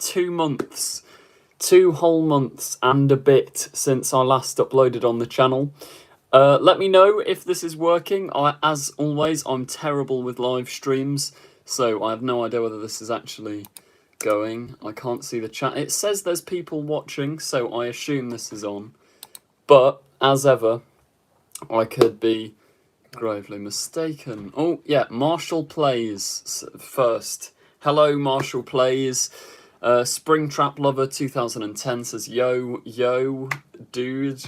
2 months. 2 whole months and a bit since I last uploaded on the channel. Let me know if this is working. As always, I'm terrible with live streams, so I have no idea whether this is actually going. I can't see the chat. It says there's people watching, so I assume this is on. But, as ever, I could be gravely mistaken. Oh, yeah, Marshall Plays first. Hello, Marshall Plays. Springtrap Lover 2010 says, yo, dude.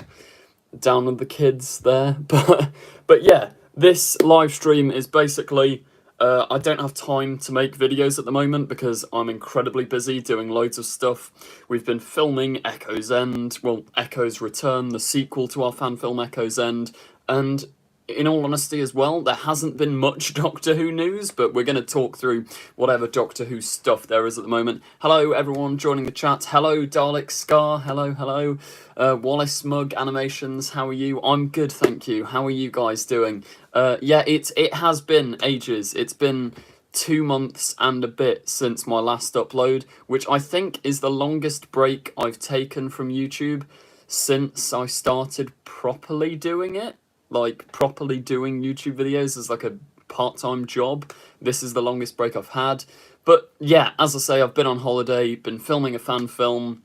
Down with the kids there. But yeah, this live stream is basically... I don't have time to make videos at the moment because I'm incredibly busy doing loads of stuff. We've been filming Echo's End, well, Echo's Return, the sequel to our fan film Echo's End, and in all honesty as well, there hasn't been much Doctor Who news, but we're going to talk through whatever Doctor Who stuff there is at the moment. Hello everyone joining the chat. Hello Dalek Scar, hello. Wallace Smug Animations, how are you? I'm good, thank you. How are you guys doing? Yeah, it has been ages. It's been 2 months and a bit since my last upload, which I think is the longest break I've taken from YouTube since I started properly doing it. Like, properly doing YouTube videos as like a part-time job. This is the longest break I've had. But yeah, as I say, I've been on holiday, been filming a fan film,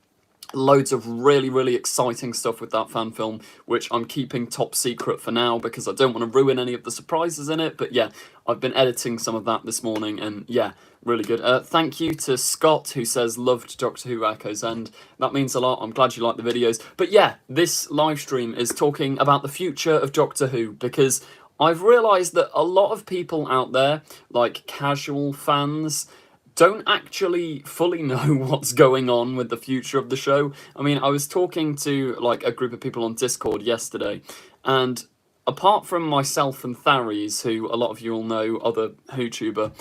loads of really exciting stuff with that fan film, which I'm keeping top secret for now because I don't want to ruin any of the surprises in it. But yeah, I've been editing some of that this morning, and yeah, really good. Thank you to Scott, who says, loved Doctor Who Echo's End. That means a lot. I'm glad you like the videos. But yeah, this live stream is talking about the future of Doctor Who, because I've realised that a lot of people out there, like casual fans, don't actually fully know what's going on with the future of the show. I mean, I was talking to like a group of people on Discord yesterday, and apart from myself and Tharies, who a lot of you all know, other WhoTuber,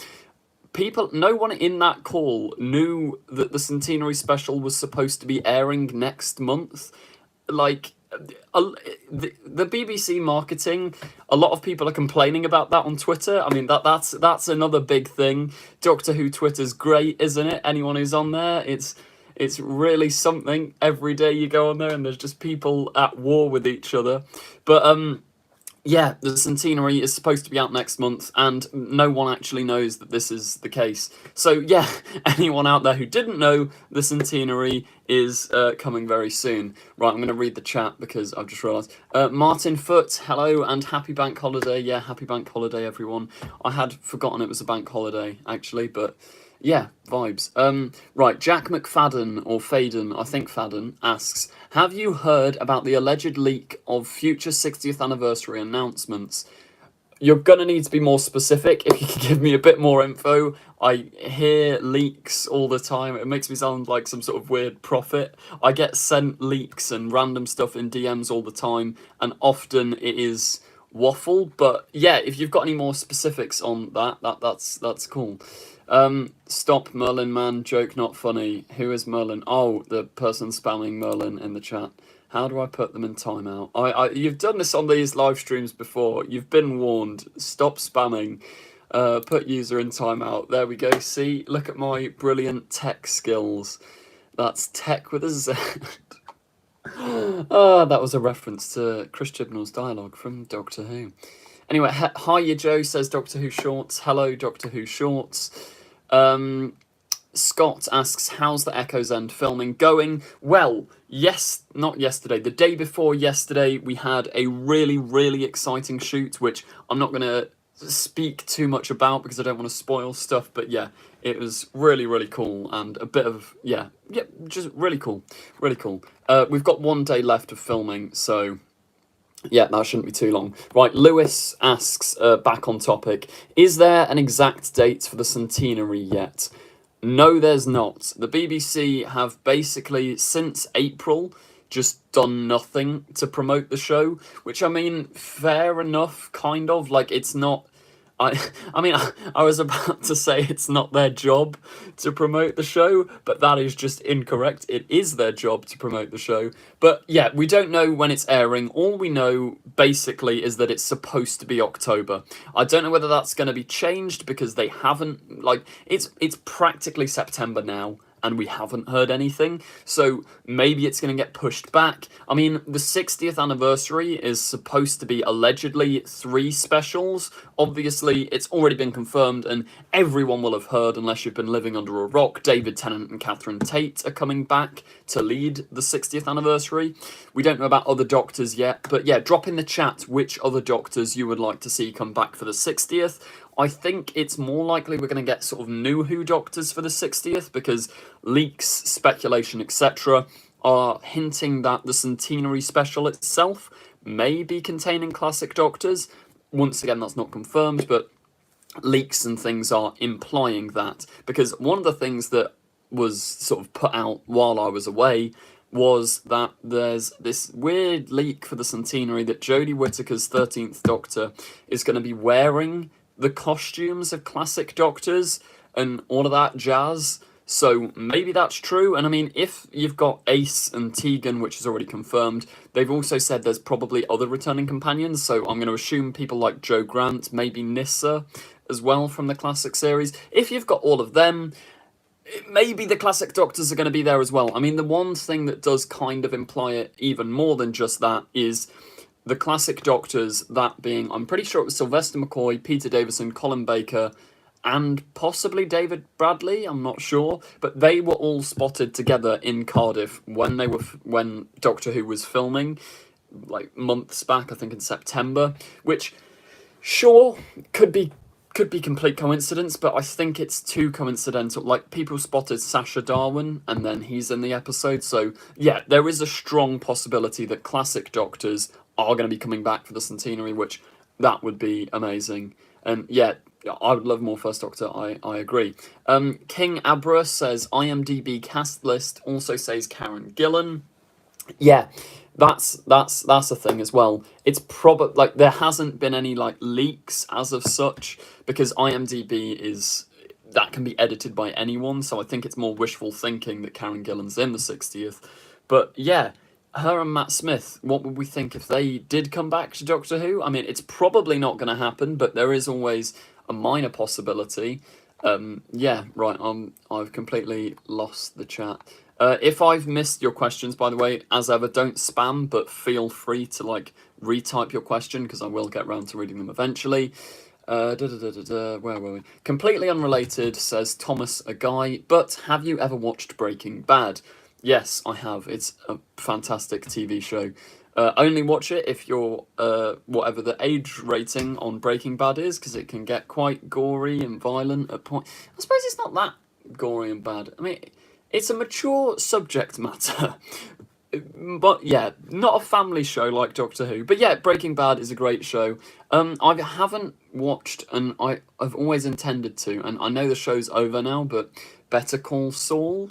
no one in that call knew that the Centenary special was supposed to be airing next month. Like, the BBC marketing, a lot of people are complaining about that on Twitter. I mean, that's another big thing. Doctor Who Twitter's great, isn't it? Anyone who's on there, it's really something. Every day you go on there and there's just people at war with each other. But yeah, the Centenary is supposed to be out next month, and no one actually knows that this is the case. So yeah, anyone out there who didn't know, the Centenary is coming very soon. Right, I'm going to read the chat because I've just realised. Martin Foot, hello, and happy bank holiday. Yeah, happy bank holiday, everyone. I had forgotten it was a bank holiday, actually, but... yeah, vibes. Right, Jack McFadden, or Faden, I think Fadden, asks, have you heard about the alleged leak of future 60th anniversary announcements? You're going to need to be more specific. If you can give me a bit more info. I hear leaks all the time. It makes me sound like some sort of weird prophet. I get sent leaks and random stuff in DMs all the time, and often it is waffle. But yeah, if you've got any more specifics on that's cool. Stop Merlin man, joke not funny. Who is Merlin? Oh, the person spamming Merlin in the chat. How do I put them in timeout? You've done this on these live streams before. You've been warned. Stop spamming. Put user in timeout. There we go. See, look at my brilliant tech skills. That's tech with a Z. That was a reference to Chris Chibnall's dialogue from Doctor Who. Anyway, hiya Joe, says Doctor Who Shorts. Hello, Doctor Who Shorts. Scott asks, how's the Echo's End filming going? Well, not yesterday. The day before yesterday, we had a really exciting shoot, which I'm not going to speak too much about because I don't want to spoil stuff. But yeah, it was really cool, and a bit of, yeah, just really cool. We've got 1 day left of filming, so... yeah, that shouldn't be too long. Right, Lewis asks, back on topic, is there an exact date for the Centenary yet? No, there's not. The BBC have basically, since April, just done nothing to promote the show, which, I mean, fair enough, kind of. Like, it's not... I mean, I was about to say it's not their job to promote the show, but that is just incorrect. It is their job to promote the show. But yeah, we don't know when it's airing. All we know, basically, is that it's supposed to be October. I don't know whether that's going to be changed because they haven't, like, it's practically September now, and we haven't heard anything. So maybe it's going to get pushed back. I mean, the 60th anniversary is supposed to be allegedly 3 specials. Obviously, it's already been confirmed, and everyone will have heard, unless you've been living under a rock, David Tennant and Catherine Tate are coming back to lead the 60th anniversary. We don't know about other Doctors yet, but yeah, drop in the chat which other Doctors you would like to see come back for the 60th. I think it's more likely we're going to get sort of new Who Doctors for the 60th, because leaks, speculation, etc. are hinting that the Centenary special itself may be containing classic Doctors. Once again, that's not confirmed, but leaks and things are implying that. Because one of the things that was sort of put out while I was away was that there's this weird leak for the Centenary that Jodie Whittaker's 13th Doctor is going to be wearing the costumes of classic Doctors and all of that jazz. So maybe that's true. And I mean, if you've got Ace and Tegan, which is already confirmed, they've also said there's probably other returning companions. So I'm going to assume people like Joe Grant, maybe Nyssa as well from the classic series. If you've got all of them, maybe the classic Doctors are going to be there as well. I mean, the one thing that does kind of imply it even more than just that is the classic Doctors, that being, I'm pretty sure it was Sylvester McCoy, Peter Davison, Colin Baker, and possibly David Bradley, I'm not sure, but they were all spotted together in Cardiff when Doctor Who was filming, like months back, I think in September, which, sure, could be complete coincidence, but I think it's too coincidental. Like, people spotted Sacha Darwin, and then he's in the episode, so yeah, there is a strong possibility that classic Doctors are going to be coming back for the Centenary, which, that would be amazing. And yeah, I would love more First Doctor, I agree. King Abra says, IMDb cast list also says Karen Gillan. Yeah, that's a thing as well. It's probably, like, there hasn't been any, like, leaks as of such, because IMDb is, that can be edited by anyone, so I think it's more wishful thinking that Karen Gillan's in the 60th. But yeah, her and Matt Smith, what would we think if they did come back to Doctor Who? I mean, it's probably not going to happen, but there is always a minor possibility. Yeah, right, I've completely lost the chat. If I've missed your questions, by the way, as ever, don't spam, but feel free to, like, retype your question, because I will get round to reading them eventually. Where were we? Completely unrelated, says Thomas a Guy, but have you ever watched Breaking Bad? Yes, I have. It's a fantastic TV show. Only watch it if you're whatever the age rating on Breaking Bad is, because it can get quite gory and violent at point. I suppose it's not that gory and bad. I mean, it's a mature subject matter. But yeah, not a family show like Doctor Who. But yeah, Breaking Bad is a great show. I haven't watched, and I've always intended to, and I know the show's over now, but Better Call Saul,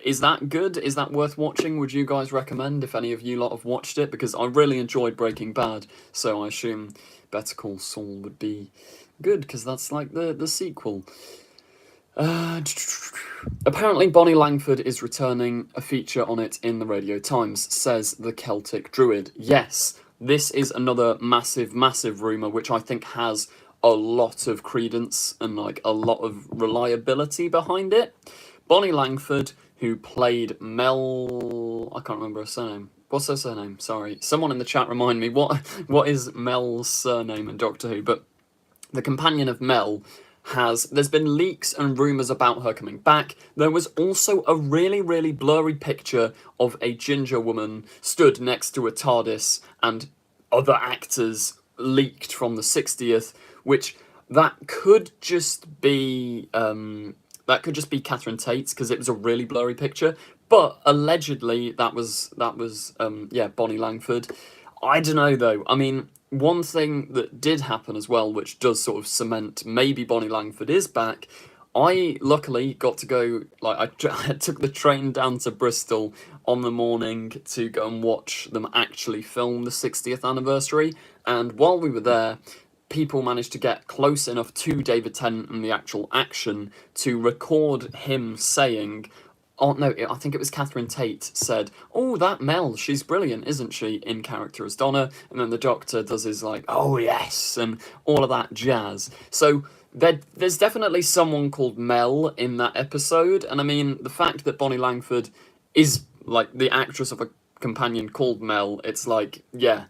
is that good? Is that worth watching? Would you guys recommend, if any of you lot have watched it? Because I really enjoyed Breaking Bad, so I assume Better Call Saul would be good, because that's like the sequel. Apparently Bonnie Langford is returning, a feature on it in the Radio Times, says the Celtic Druid. Yes, this is another massive rumour, which I think has a lot of credence and, like, a lot of reliability behind it. Bonnie Langford, who played Mel... I can't remember her surname. What's her surname? Sorry. Someone in the chat remind me. What is Mel's surname in Doctor Who? But the companion of Mel has... There's been leaks and rumours about her coming back. There was also a really blurry picture of a ginger woman stood next to a TARDIS, and other actors leaked from the 60th, which that could just be... That could just be Catherine Tate, because it was a really blurry picture. But allegedly, that was Bonnie Langford. I don't know, though. I mean, one thing that did happen as well, which does sort of cement maybe Bonnie Langford is back, I luckily got to go, like, I took the train down to Bristol on the morning to go and watch them actually film the 60th anniversary. And while we were there, people managed to get close enough to David Tennant and the actual action to record him saying, Oh no, I think it was Catherine Tate said, "Oh, that Mel, she's brilliant, isn't she?" in character as Donna, and then the Doctor does his like, "Oh yes," and all of that jazz. So there's definitely someone called Mel in that episode, and I mean the fact that Bonnie Langford is like the actress of a companion called Mel, it's like, yeah,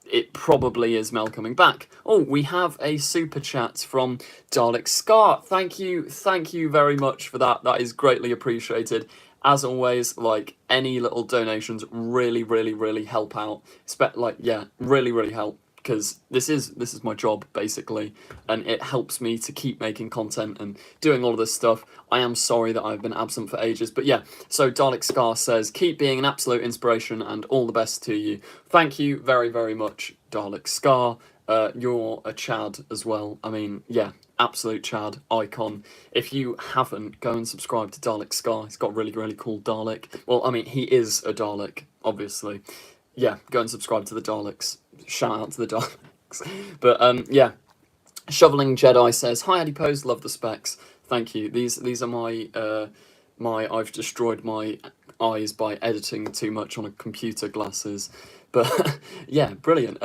it probably is Mel coming back. Oh, we have a super chat from Dalek Scar. Thank you very much for that. That is greatly appreciated. As always, like, any little donations really, really, really help out. Like, yeah, really, really help, because this is my job basically, and it helps me to keep making content and doing all of this stuff. I am sorry that I've been absent for ages, but yeah. So Dalek Scar says, "Keep being an absolute inspiration and all the best to you." Thank you very, very much, Dalek Scar. You're a Chad as well. I mean, yeah, absolute Chad icon. If you haven't, go and subscribe to Dalek Scar. He's got really, really cool Dalek. Well, I mean, he is a Dalek, obviously. Yeah, go and subscribe to the Daleks. Shout out to the Daleks. But yeah, Shoveling Jedi says, "Hi Adipose, love the specs. Thank you. These are my I've destroyed my eyes by editing too much on a computer glasses." But yeah, brilliant.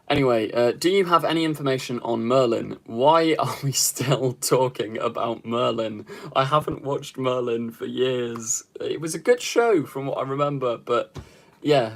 Anyway, do you have any information on Merlin? Why are we still talking about Merlin? I haven't watched Merlin for years. It was a good show from what I remember, but yeah.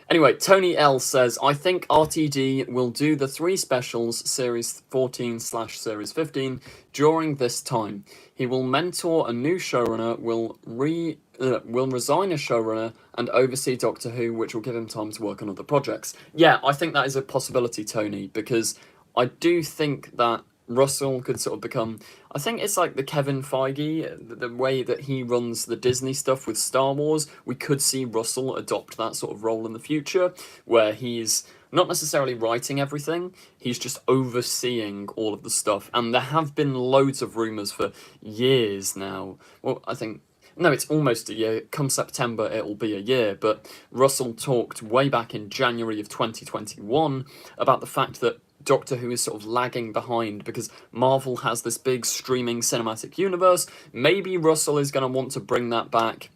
Anyway, Tony L says, "I think RTD will do the 3 specials, Series 14/Series 15, during this time. He will mentor a new showrunner, will resign a showrunner, and oversee Doctor Who, which will give him time to work on other projects." Yeah, I think that is a possibility, Tony, because I do think that Russell could sort of become, I think it's like the Kevin Feige, the way that he runs the Disney stuff with Star Wars. We could see Russell adopt that sort of role in the future, where he's not necessarily writing everything, he's just overseeing all of the stuff. And there have been loads of rumours for years now. Well, I think, no, it's almost a year. Come September, it'll be a year. But Russell talked way back in January of 2021 about the fact that Doctor Who is sort of lagging behind because Marvel has this big streaming cinematic universe. Maybe Russell is going to want to bring that back,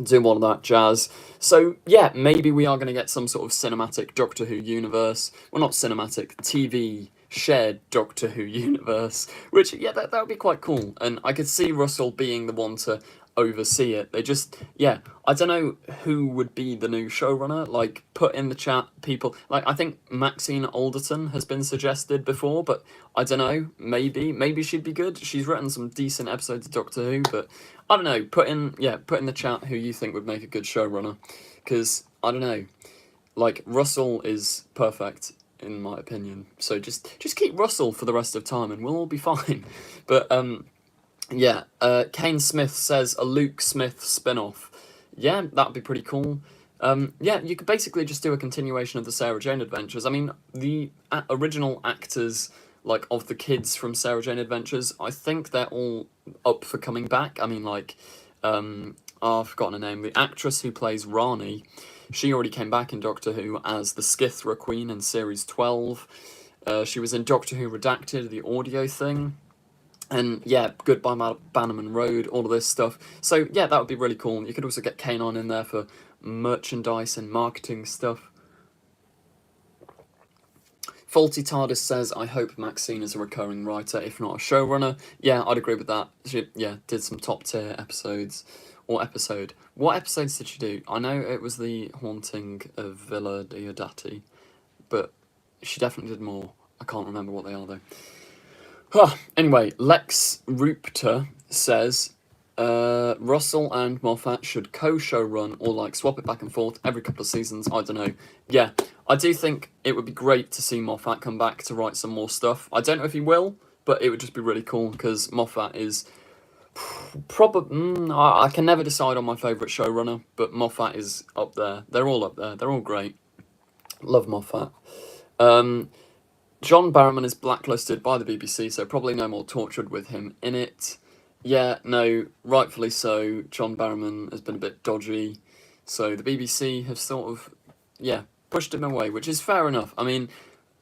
do all of that jazz. So yeah, maybe we are going to get some sort of cinematic Doctor Who universe. Well, not cinematic, TV shared Doctor Who universe, which, yeah, that would be quite cool. And I could see Russell being the one to oversee it. They just, yeah, I don't know who would be the new showrunner. Like, put in the chat, people. Like, I think Maxine Alderton has been suggested before, but I don't know, maybe she'd be good. She's written some decent episodes of Doctor Who, but I don't know, put in the chat who you think would make a good showrunner, because I don't know, like, Russell is perfect in my opinion, so just keep Russell for the rest of time and we'll all be fine. But yeah, Kane Smith says a Luke Smith spin-off. Yeah, that'd be pretty cool. Yeah, you could basically just do a continuation of the Sarah Jane Adventures. I mean, the original actors, like, of the kids from Sarah Jane Adventures, I think they're all up for coming back. I mean, like, I've forgotten her name. The actress who plays Rani, she already came back in Doctor Who as the Skithra Queen in Series 12. She was in Doctor Who Redacted, the audio thing. And yeah, Goodbye Bannerman Road, all of this stuff. So yeah, that would be really cool. You could also get Kanon in there for merchandise and marketing stuff. Faulty TARDIS says, "I hope Maxine is a recurring writer, if not a showrunner." Yeah, I'd agree with that. She, yeah, did some top tier episodes. Or episode. What episodes did she do? I know it was the Haunting of Villa Diodati, but she definitely did more. I can't remember what they are though. Anyway, Lex Rupter says, Russell and Moffat should co-show run or like swap it back and forth every couple of seasons. I don't know. Yeah, I do think it would be great to see Moffat come back to write some more stuff. I don't know if he will, but it would just be really cool because Moffat is probably... I can never decide on my favourite showrunner, but Moffat is up there. They're all up there. They're all great. Love Moffat. John Barrowman is blacklisted by the BBC, so probably no more Tortured with him in it. Yeah, no, rightfully so. John Barrowman has been a bit dodgy, so the BBC have sort of, yeah, pushed him away, which is fair enough. I mean,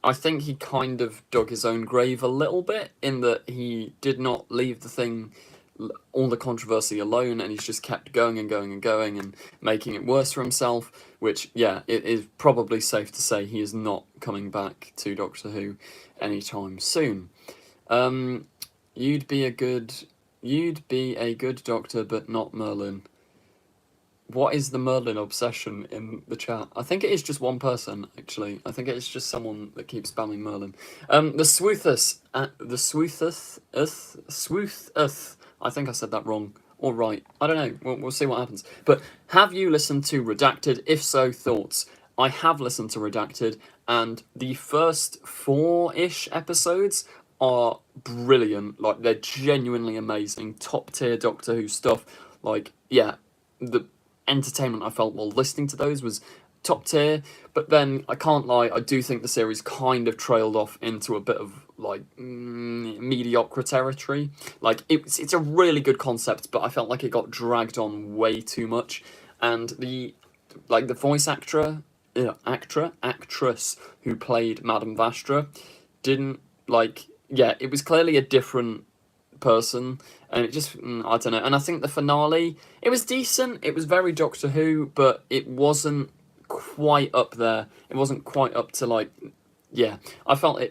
I think he kind of dug his own grave a little bit in that he did not leave the thing all the controversy alone, and he's just kept going and going and going and making it worse for himself, which, yeah, it is probably safe to say he is not coming back to Doctor Who anytime soon. You'd be a good Doctor, but not Merlin. What is the Merlin obsession in the chat? I think it is just one person, actually. I think it is just someone that keeps spamming Merlin. The Swoothus, I think I said that wrong. Or right. I don't know. We'll see what happens. But have you listened to Redacted? If so, thoughts? I have listened to Redacted, and the first 4-ish episodes are brilliant. Like, they're genuinely amazing. Top tier Doctor Who stuff. Like, yeah, the entertainment I felt while listening to those was top tier, but then I can't lie, I do think the series kind of trailed off into a bit of like mediocre territory. Like, it's a really good concept, but I felt like it got dragged on way too much, and the voice actress who played Madame Vastra didn't it was clearly a different person, and it just I don't know. And I think the finale, it was decent, it was very Doctor Who, but it wasn't quite up there. It wasn't quite up to I felt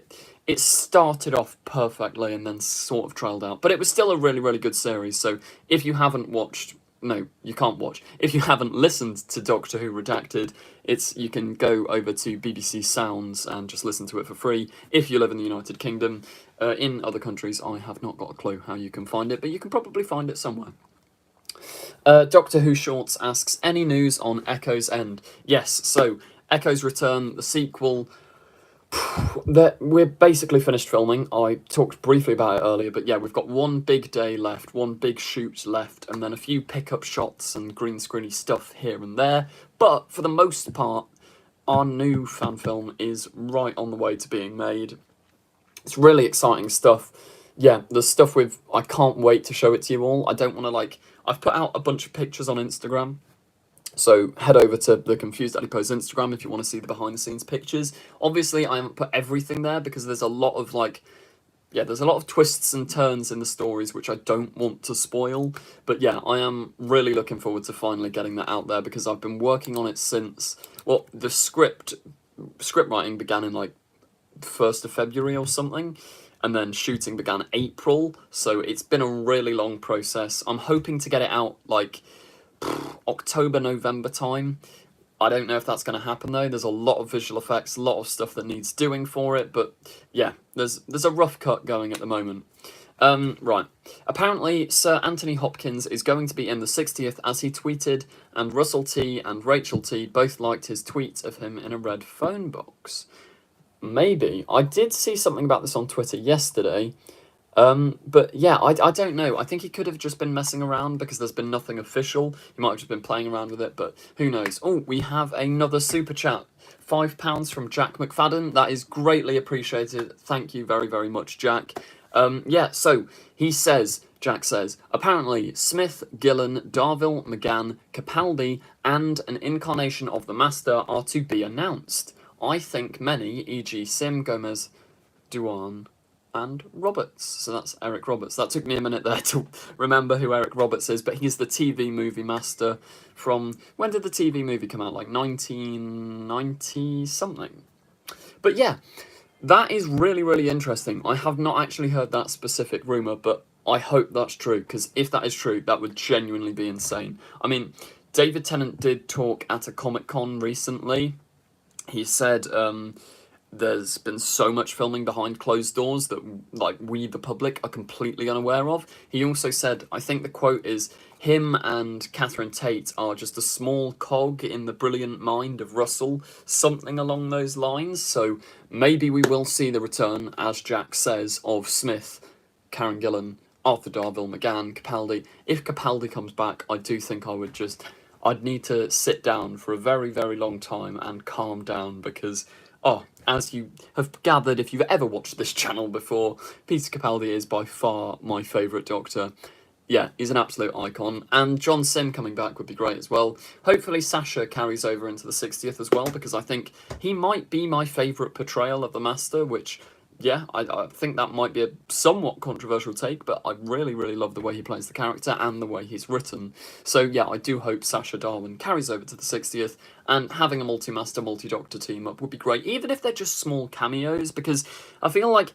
it started off perfectly and then sort of trailed out, but it was still a really, really good series. So if you haven't watched, no, you can't watch. If you haven't listened to Doctor Who Redacted, you can go over to BBC Sounds and just listen to it for free if you live in the United Kingdom. In other countries, I have not got a clue how you can find it, but you can probably find it somewhere. Doctor Who Shorts asks, any news on Echo's End? Yes, so Echo's Return, the sequel, we're basically finished filming. I talked briefly about it earlier, but yeah, we've got one big day left, one big shoot left, and then a few pickup shots and green screeny stuff here and there. But for the most part, our new fan film is right on the way to being made. It's really exciting stuff. Yeah, the stuff I can't wait to show it to you all. I don't want to I've put out a bunch of pictures on Instagram. So head over to the Confused Adipose Instagram if you want to see the behind the scenes pictures. Obviously, I haven't put everything there because there's a lot of there's a lot of twists and turns in the stories which I don't want to spoil. But yeah, I am really looking forward to finally getting that out there because I've been working on it since, well, the script writing began in 1st of February or something, and then shooting began April, so it's been a really long process. I'm hoping to get it out October, November time. I don't know if that's going to happen though. There's a lot of visual effects, a lot of stuff that needs doing for it, but yeah, there's a rough cut going at the moment. Right. Apparently, Sir Anthony Hopkins is going to be in the 60th, as he tweeted, and Russell T and Rachel T both liked his tweet of him in a red phone box. Maybe. I did see something about this on Twitter yesterday. But yeah, I don't know. I think he could have just been messing around because there's been nothing official. He might have just been playing around with it, but who knows. Oh, we have another super chat. £5 from Jack McFadden. That is greatly appreciated. Thank you very, very much, Jack. Yeah, so Jack says, apparently Smith, Gillen, Darvill, McGann, Capaldi, and an incarnation of the Master are to be announced. I think many, e.g. Sim, Gomez, Duan, and Roberts. So that's Eric Roberts. That took me a minute there to remember who Eric Roberts is, but he's the TV movie master from... When did the TV movie come out? 1990-something. But yeah, that is really, really interesting. I have not actually heard that specific rumour, but I hope that's true, because if that is true, that would genuinely be insane. I mean, David Tennant did talk at a Comic-Con recently. He said there's been so much filming behind closed doors that we, the public, are completely unaware of. He also said, I think the quote is, him and Catherine Tate are just a small cog in the brilliant mind of Russell, something along those lines. So maybe we will see the return, as Jack says, of Smith, Karen Gillan, Arthur Darvill, McGann, Capaldi. If Capaldi comes back, I do think I'd need to sit down for a very, very long time and calm down because, as you have gathered if you've ever watched this channel before, Peter Capaldi is by far my favourite Doctor. Yeah, he's an absolute icon. And John Sim coming back would be great as well. Hopefully Sasha carries over into the 60th as well, because I think he might be my favourite portrayal of the Master, which yeah, I think that might be a somewhat controversial take, but I really, really love the way he plays the character and the way he's written. So yeah, I do hope Sacha Darwin carries over to the 60th, and having a multi-master, multi-doctor team up would be great, even if they're just small cameos, because I feel like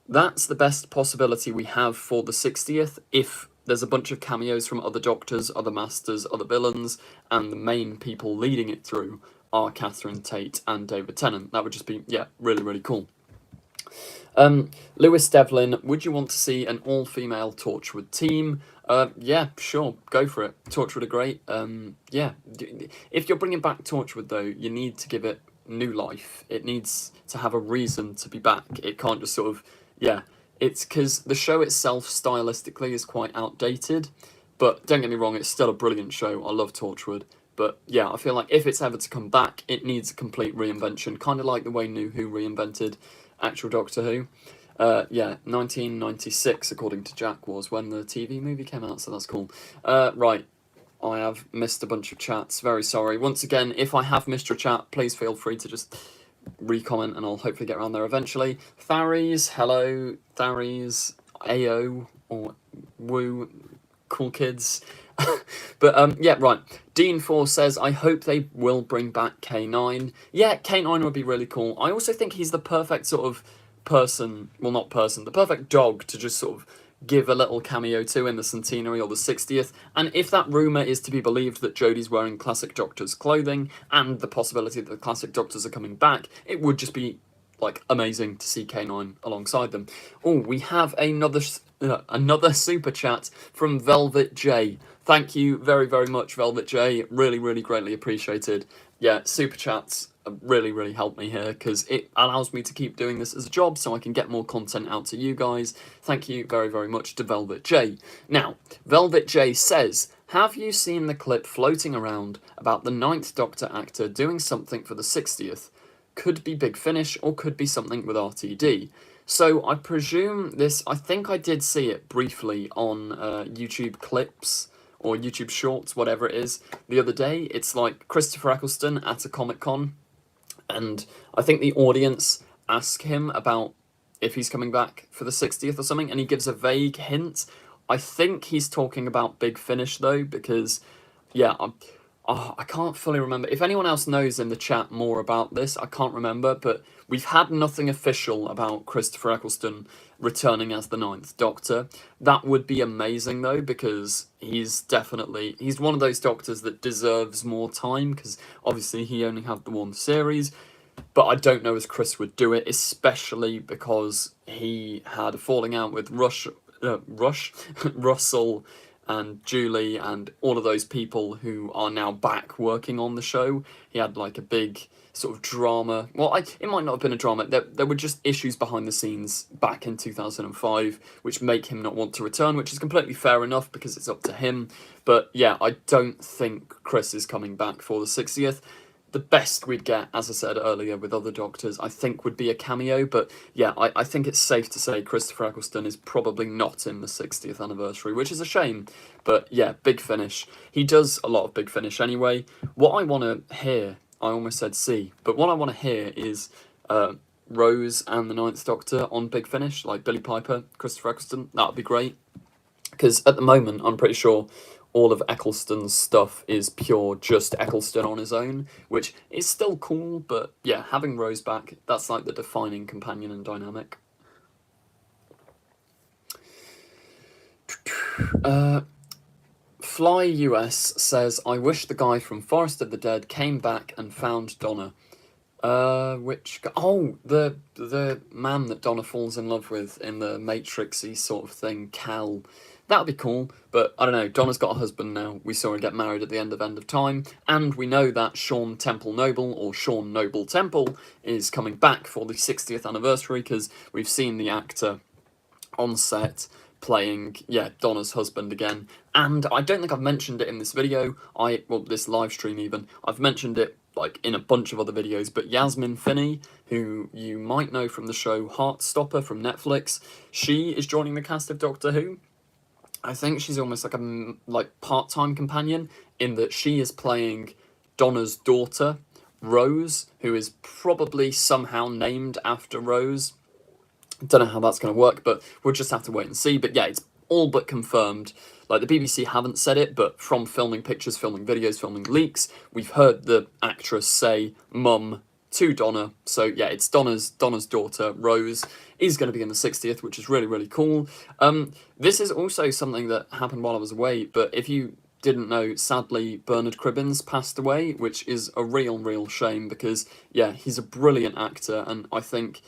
that's the best possibility we have for the 60th if there's a bunch of cameos from other doctors, other masters, other villains, and the main people leading it through are Catherine Tate and David Tennant. That would just be, yeah, really, really cool. Lewis Devlin, would you want to see an all-female Torchwood team? Yeah, sure, go for it. Torchwood are great. Yeah, if you're bringing back Torchwood, though, you need to give it new life. It needs to have a reason to be back. It can't just sort of, yeah, it's because the show itself stylistically is quite outdated, but don't get me wrong, it's still a brilliant show. I love Torchwood. But yeah, I feel like if it's ever to come back, it needs a complete reinvention, kind of like the way New Who reinvented actual Doctor Who. Yeah, 1996, according to Jack, was when the TV movie came out, so that's cool. Right, I have missed a bunch of chats. Very sorry. Once again, if I have missed your chat, please feel free to just re-comment and I'll hopefully get around there eventually. Tharies, hello. Tharies, AO, or Woo, cool kids. But yeah, right. Dean4 says, I hope they will bring back K9. Yeah, K9 would be really cool. I also think he's the perfect sort of person, well, not person, the perfect dog to just sort of give a little cameo to in the Centenary or the 60th. And if that rumour is to be believed that Jodie's wearing Classic Doctor's clothing and the possibility that the Classic Doctors are coming back, it would just be like amazing to see K9 alongside them. Oh, we have another super chat from Velvet J. Thank you very, very much, Velvet J. Really, really greatly appreciated. Yeah, super chats really, really help me here because it allows me to keep doing this as a job so I can get more content out to you guys. Thank you very, very much to Velvet J. Now, Velvet J says, have you seen the clip floating around about the 9th Doctor actor doing something for the 60th? Could be Big Finish or could be something with RTD. So I presume this, I think I did see it briefly on YouTube clips or YouTube shorts, whatever it is, the other day. It's like Christopher Eccleston at a Comic-Con, and I think the audience ask him about if he's coming back for the 60th or something, and he gives a vague hint. I think he's talking about Big Finish, though, because, yeah, I can't fully remember. If anyone else knows in the chat more about this, I can't remember, but we've had nothing official about Christopher Eccleston returning as the 9th Doctor. That would be amazing, though, because he's one of those Doctors that deserves more time, because obviously he only had the one series, but I don't know as Chris would do it, especially because he had a falling out with Russell and Julie and all of those people who are now back working on the show. He had like a big sort of drama. Well, it might not have been a drama. There were just issues behind the scenes back in 2005 which make him not want to return, which is completely fair enough because it's up to him. But yeah, I don't think Chris is coming back for the 60th. The best we'd get, as I said earlier, with other Doctors, I think would be a cameo. But yeah, I think it's safe to say Christopher Eccleston is probably not in the 60th anniversary, which is a shame. But yeah, Big Finish. He does a lot of Big Finish anyway. What I want to hear, I almost said see, but what I want to hear is Rose and the 9th Doctor on Big Finish, like Billy Piper, Christopher Eccleston. That would be great. Because at the moment, I'm pretty sure all of Eccleston's stuff is pure just Eccleston on his own, which is still cool, but yeah, having Rose back, that's like the defining companion and dynamic. Fly US says, I wish the guy from Forest of the Dead came back and found Donna. Which guy? Oh, the man that Donna falls in love with in the Matrixy sort of thing, Cal. That would be cool, but I don't know, Donna's got a husband now. We saw her get married at the end of Time, and we know that Sean Temple Noble, or Sean Noble Temple, is coming back for the 60th anniversary, because we've seen the actor on set playing, yeah, Donna's husband again. And I don't think I've mentioned it in this video, well, this live stream even. I've mentioned it like in a bunch of other videos, but Yasmin Finney, who you might know from the show Heartstopper from Netflix, she is joining the cast of Doctor Who. I think she's almost like a part-time companion in that she is playing Donna's daughter, Rose, who is probably somehow named after Rose. Don't know how that's going to work, but we'll just have to wait and see. But yeah, it's all but confirmed. Like, the BBC haven't said it, but from filming pictures, filming videos, filming leaks, we've heard the actress say mum to Donna. So yeah, it's Donna's daughter, Rose, is going to be in the 60th, which is really, really cool. This is also something that happened while I was away, but if you didn't know, sadly, Bernard Cribbins passed away, which is a real shame, because yeah, he's a brilliant actor, and I think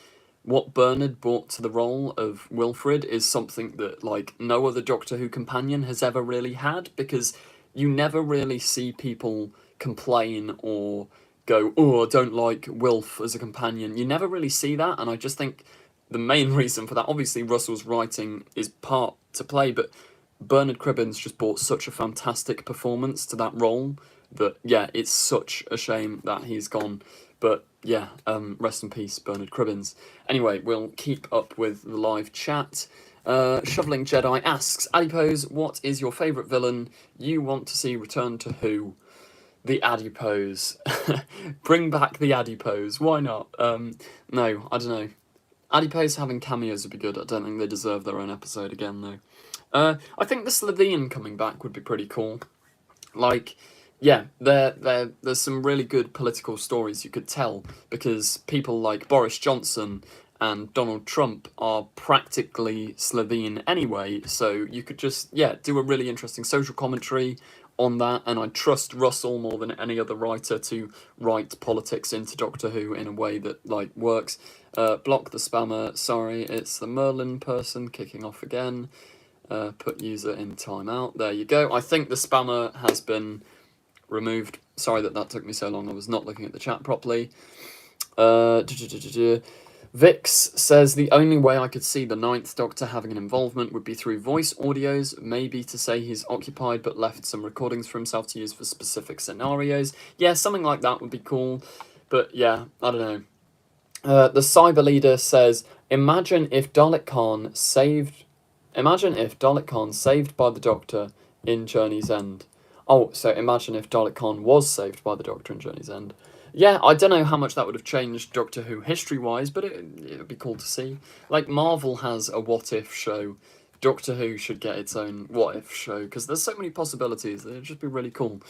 what Bernard brought to the role of Wilfred is something that, like, no other Doctor Who companion has ever really had, because you never really see people complain or go, oh, I don't like Wilf as a companion. You never really see that, and I just think the main reason for that, obviously Russell's writing is part to play, but Bernard Cribbins just brought such a fantastic performance to that role that, yeah, it's such a shame that he's gone. But yeah, rest in peace, Bernard Cribbins. Anyway, we'll keep up with the live chat. Shoveling Jedi asks, Adipose, what is your favourite villain you want to see return to Who? The Adipose. Bring back the Adipose. Why not? No, I don't know. Adipose having cameos would be good. I don't think they deserve their own episode again, though. I think the Slovene coming back would be pretty cool. Like, yeah, there's some really good political stories you could tell, because people like Boris Johnson and Donald Trump are practically Slovene anyway, so you could just, yeah, do a really interesting social commentary on that, and I trust Russell more than any other writer to write politics into Doctor Who in a way that, like, works. Block the spammer, sorry, it's the Merlin person kicking off again. Put user in timeout, there you go. I think the spammer has been removed. Sorry that took me so long, I was not looking at the chat properly. Vix says, the only way I could see the Ninth Doctor having an involvement would be through voice audios, maybe to say he's occupied but left some recordings for himself to use for specific scenarios. Yeah, something like that would be cool, but yeah, I don't know. The Cyber Leader says, imagine if Dalek Khan saved by the Doctor in Journey's End. Oh, so imagine if Dalek Khan was saved by the Doctor in Journey's End. Yeah, I don't know how much that would have changed Doctor Who history-wise, but it would be cool to see. Like, Marvel has a what-if show. Doctor Who should get its own what-if show, because there's so many possibilities. It'd just be really cool.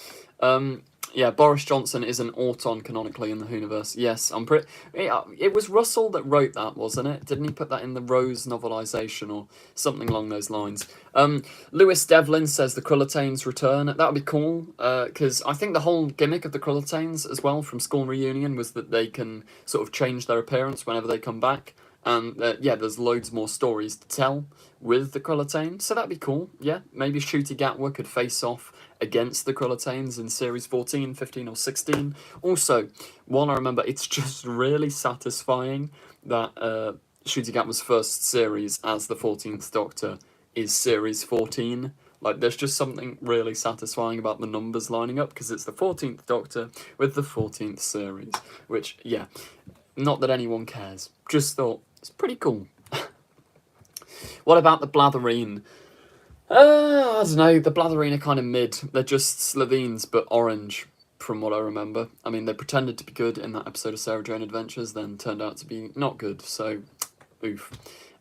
Yeah, Boris Johnson is an Auton canonically in the Whoniverse. Yes, I'm pretty... It was Russell that wrote that, wasn't it? Didn't he put that in the Rose novelisation or something along those lines? Lewis Devlin says the Krillitanes return. That would be cool, because I think the whole gimmick of the Krillitanes as well from School Reunion was that they can sort of change their appearance whenever they come back. And yeah, there's loads more stories to tell with the Krillitanes, so that'd be cool. Yeah, maybe Ncuti Gatwa could face off against the Krillitanes in series 14, 15 or 16. Also, while I remember, it's just really satisfying that Ncuti Gatwa's first series as the 14th Doctor is series 14. Like, there's just something really satisfying about the numbers lining up, because it's the 14th Doctor with the 14th series, which, yeah, not that anyone cares. Just thought, it's pretty cool. What about the Blatherine? I don't know, the Blatherine are kind of mid. They're just Slovenes, but orange, from what I remember. I mean, they pretended to be good in that episode of Sarah Jane Adventures, then turned out to be not good, so oof.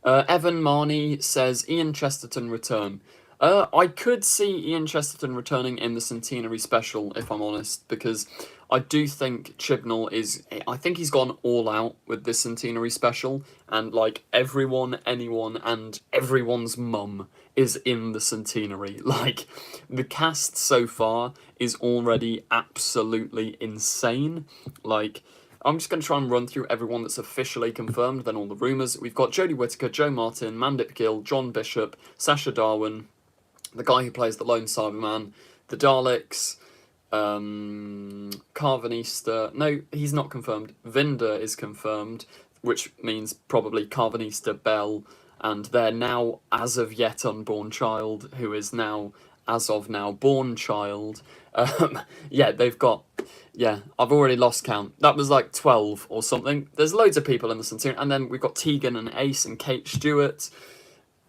Evan Marnie says, Ian Chesterton return. I could see Ian Chesterton returning in the Centenary special, if I'm honest, because I do think Chibnall is... I think he's gone all out with this Centenary special, and, like, everyone, anyone, and everyone's mum is in the Centenary. Like, the cast so far is already absolutely insane. Like, I'm just going to try and run through everyone that's officially confirmed, then all the rumours. We've got Jodie Whittaker, Joe Martin, Mandip Gill, John Bishop, Sacha Darwin, the guy who plays the Lone Cyberman, the Daleks, Carvanista. No, he's not confirmed. Vinder is confirmed, which means probably Carvanista, Bell, and their now as of yet unborn child, who is now as of now born child. Yeah, they've got... Yeah, I've already lost count. That was like 12 or something. There's loads of people in the Centenary. And then we've got Tegan and Ace and Kate Stewart.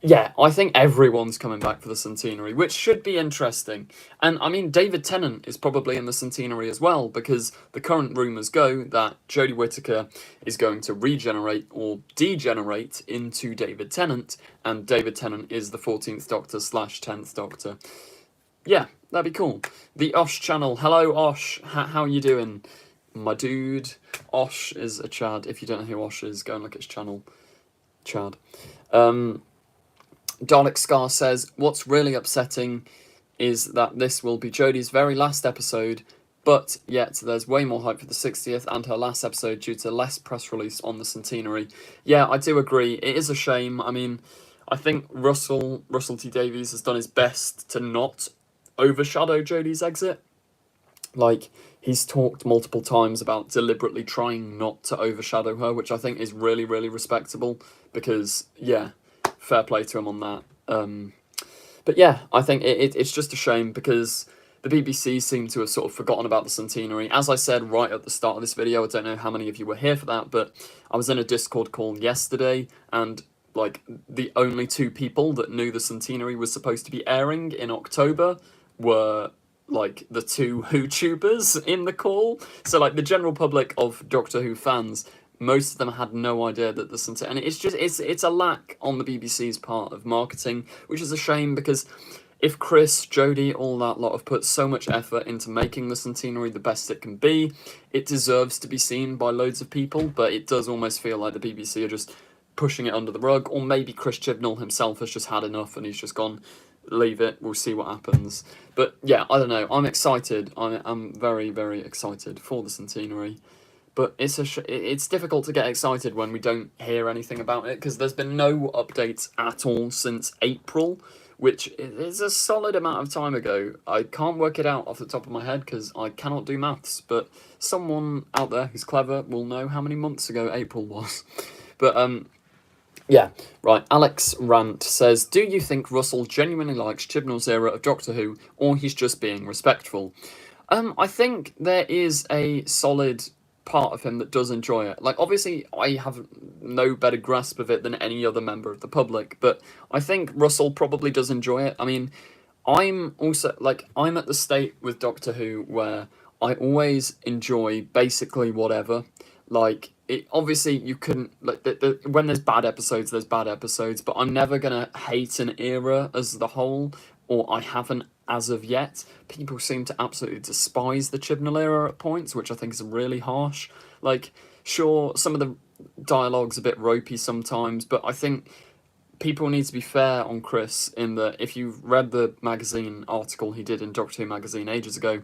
Yeah, I think everyone's coming back for the Centenary, which should be interesting. And I mean, David Tennant is probably in the Centenary as well, because the current rumours go that Jodie Whittaker is going to regenerate or degenerate into David Tennant, and David Tennant is the 14th Doctor slash 10th Doctor. Yeah, that'd be cool. The Osh channel. Hello, Osh. How you doing, my dude? Osh is a Chad. If you don't know who Osh is, go and look at his channel. Chad. Dalek Scar says, what's really upsetting is that this will be Jodie's very last episode, but yet there's way more hype for the 60th and her last episode due to less press release on the Centenary. Yeah, I do agree. It is a shame. I mean, I think Russell T Davies has done his best to not overshadow Jodie's exit. Like, he's talked multiple times about deliberately trying not to overshadow her, which I think is really, really respectable, because, yeah, fair play to him on that. But yeah, I think it's just a shame, because the BBC seem to have sort of forgotten about the Centenary. As I said right at the start of this video, I don't know how many of you were here for that, but I was in a Discord call yesterday, and like the only two people that knew the Centenary was supposed to be airing in October were like the two WhoTubers in the call. So like the general public of Doctor Who fans, most of them had no idea that the Centenary, and it's a lack on the BBC's part of marketing, which is a shame, because if Chris, Jodie, all that lot have put so much effort into making the Centenary the best it can be, it deserves to be seen by loads of people, but it does almost feel like the BBC are just pushing it under the rug, or maybe Chris Chibnall himself has just had enough and he's just gone, leave it, we'll see what happens. But yeah, I don't know, I'm excited, I'm very, very excited for the Centenary. But it's difficult to get excited when we don't hear anything about it, because there's been no updates at all since April, which is a solid amount of time ago. I can't work it out off the top of my head because I cannot do maths, but someone out there who's clever will know how many months ago April was. But yeah, right. Alex Rant says, do you think Russell genuinely likes Chibnall's era of Doctor Who, or he's just being respectful? I think there is a solid part of him that does enjoy it. Like, obviously, I have no better grasp of it than any other member of the public, but I think Russell probably does enjoy it. I mean, I'm also, like, I'm at the state with Doctor Who where I always enjoy basically whatever. Like, it, obviously, you couldn't, like, when there's bad episodes, but I'm never gonna hate an era as the whole, or I haven't as of yet. People seem to absolutely despise the Chibnall era at points, which I think is really harsh. Like, sure, some of the dialogue's a bit ropey sometimes, but I think people need to be fair on Chris in that if you've read the magazine article he did in Doctor Who magazine ages ago,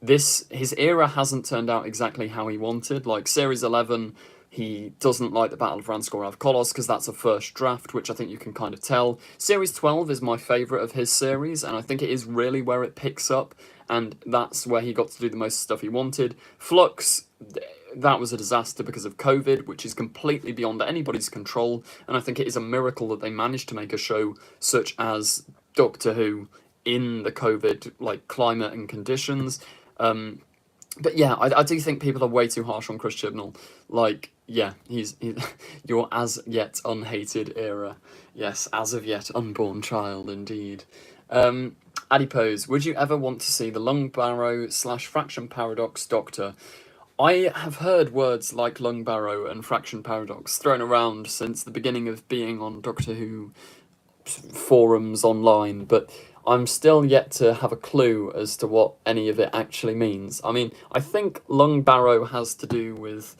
his era hasn't turned out exactly how he wanted. Like, Series 11, he doesn't like the Battle of Ranskor Av Kolos because that's a first draft, which I think you can kind of tell. Series 12 is my favourite of his series, and I think it is really where it picks up, and that's where he got to do the most stuff he wanted. Flux, that was a disaster because of COVID, which is completely beyond anybody's control, and I think it is a miracle that they managed to make a show such as Doctor Who in the COVID like climate and conditions. But yeah, I do think people are way too harsh on Chris Chibnall. Like, yeah, he's your as yet unhated era. Yes, as of yet unborn child, indeed. Adipose, would you ever want to see the Lung Barrow / Fraction Paradox Doctor? I have heard words like Lung Barrow and Fraction Paradox thrown around since the beginning of being on Doctor Who forums online, but I'm still yet to have a clue as to what any of it actually means. I mean, I think Lung Barrow has to do with,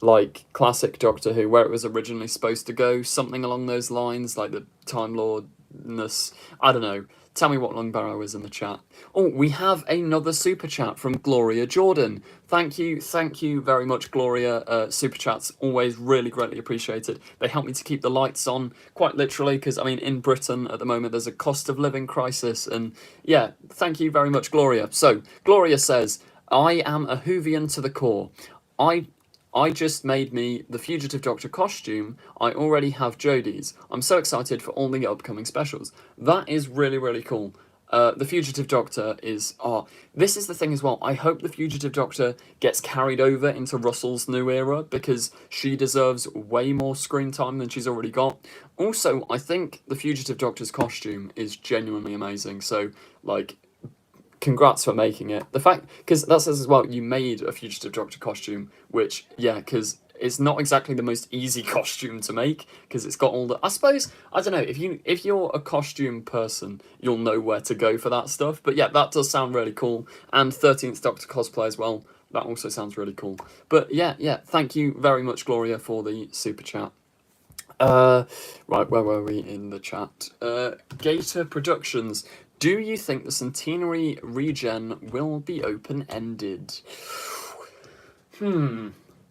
like, classic Doctor Who, where it was originally supposed to go, something along those lines, like the Time Lordness. I don't know. Tell me what Lung Barrow is in the chat. Oh, we have another super chat from Gloria Jordan. Thank you very much, Gloria. Super chats, always really greatly appreciated. They help me to keep the lights on, quite literally, because, I mean, in Britain at the moment, there's a cost of living crisis, and yeah, thank you very much, Gloria. So, Gloria says, I am a Whovian to the core. I just made me the Fugitive Doctor costume. I already have Jodie's. I'm so excited for all the upcoming specials. That is really, really cool. The Fugitive Doctor is... Oh, this is the thing as well. I hope the Fugitive Doctor gets carried over into Russell's new era, because she deserves way more screen time than she's already got. Also, I think the Fugitive Doctor's costume is genuinely amazing. So, like, congrats for making it. The fact... Because that says as well, you made a Fugitive Doctor costume, which, yeah, because... It's not exactly the most easy costume to make, because it's got all the... I suppose, I don't know, if you're a costume person, you'll know where to go for that stuff. But yeah, that does sound really cool. And 13th Doctor cosplay as well. That also sounds really cool. But yeah, thank you very much, Gloria, for the super chat. Right, where were we in the chat? Gator Productions. Do you think the Centenary regen will be open-ended?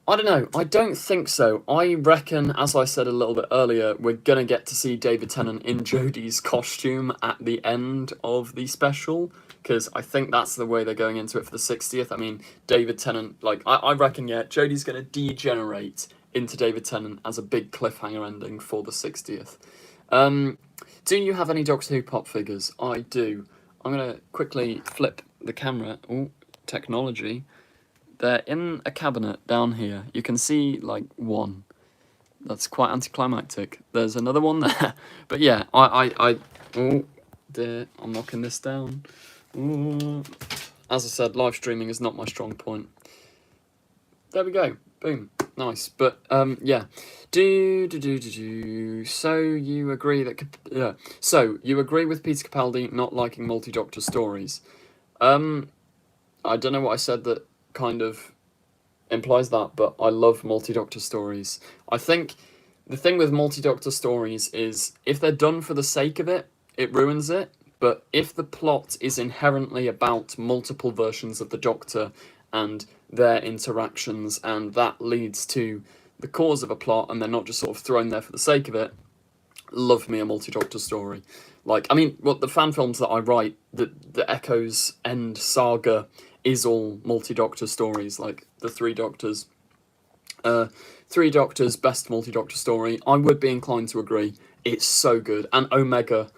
I don't know. I don't think so. I reckon, as I said a little bit earlier, we're going to get to see David Tennant in Jodie's costume at the end of the special, because I think that's the way they're going into it for the 60th. I mean, David Tennant, like, I reckon, yeah, Jodie's going to degenerate into David Tennant as a big cliffhanger ending for the 60th. Do you have any Doctor Who pop figures? I do. I'm going to quickly flip the camera. Oh, technology. They're in a cabinet down here. You can see, like, one. That's quite anticlimactic. There's another one there. But yeah, oh dear, I'm knocking this down. Ooh. As I said, live streaming is not my strong point. There we go. Boom. Nice. But, yeah. So you agree that... So, you agree with Peter Capaldi not liking multi-Doctor stories. I don't know what I said that kind of implies that, but I love multi-Doctor stories. I think the thing with multi-Doctor stories is if they're done for the sake of it, it ruins it. But if the plot is inherently about multiple versions of the Doctor and their interactions, and that leads to the cause of a plot, and they're not just sort of thrown there for the sake of it, love me a multi-Doctor story. Like, I mean, well, the fan films that I write, the Echoes End saga is all multi-Doctor stories, like the Three Doctors. Three Doctors, best multi-Doctor story. I would be inclined to agree. It's so good. And Omega,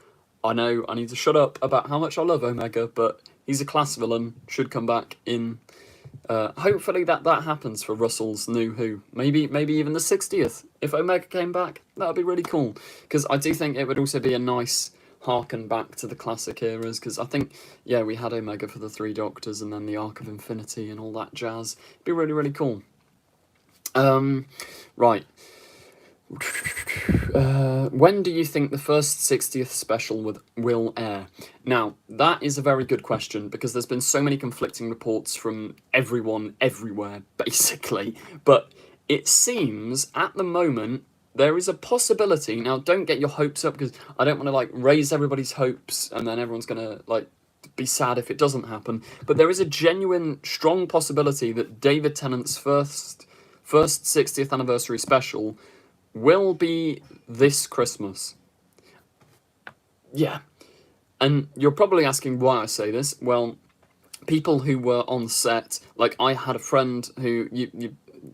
I know I need to shut up about how much I love Omega, but he's a class villain, should come back in... hopefully that happens for Russell's new Who. Maybe even the 60th. If Omega came back, that would be really cool. Because I do think it would also be a nice... harken back to the classic eras, because I think, yeah, we had Omega for the Three Doctors and then the Arc of Infinity and all that jazz. It'd be really, really cool. Right. When do you think the first 60th special will air? Now, that is a very good question, because there's been so many conflicting reports from everyone, everywhere, basically. But it seems, at the moment, there is a possibility. Now, don't get your hopes up, because I don't want to, like, raise everybody's hopes, and then everyone's going to, like, be sad if it doesn't happen. But there is a genuine, strong possibility that David Tennant's first 60th anniversary special will be this Christmas. Yeah. And you're probably asking why I say this. Well, people who were on set, like, I had a friend who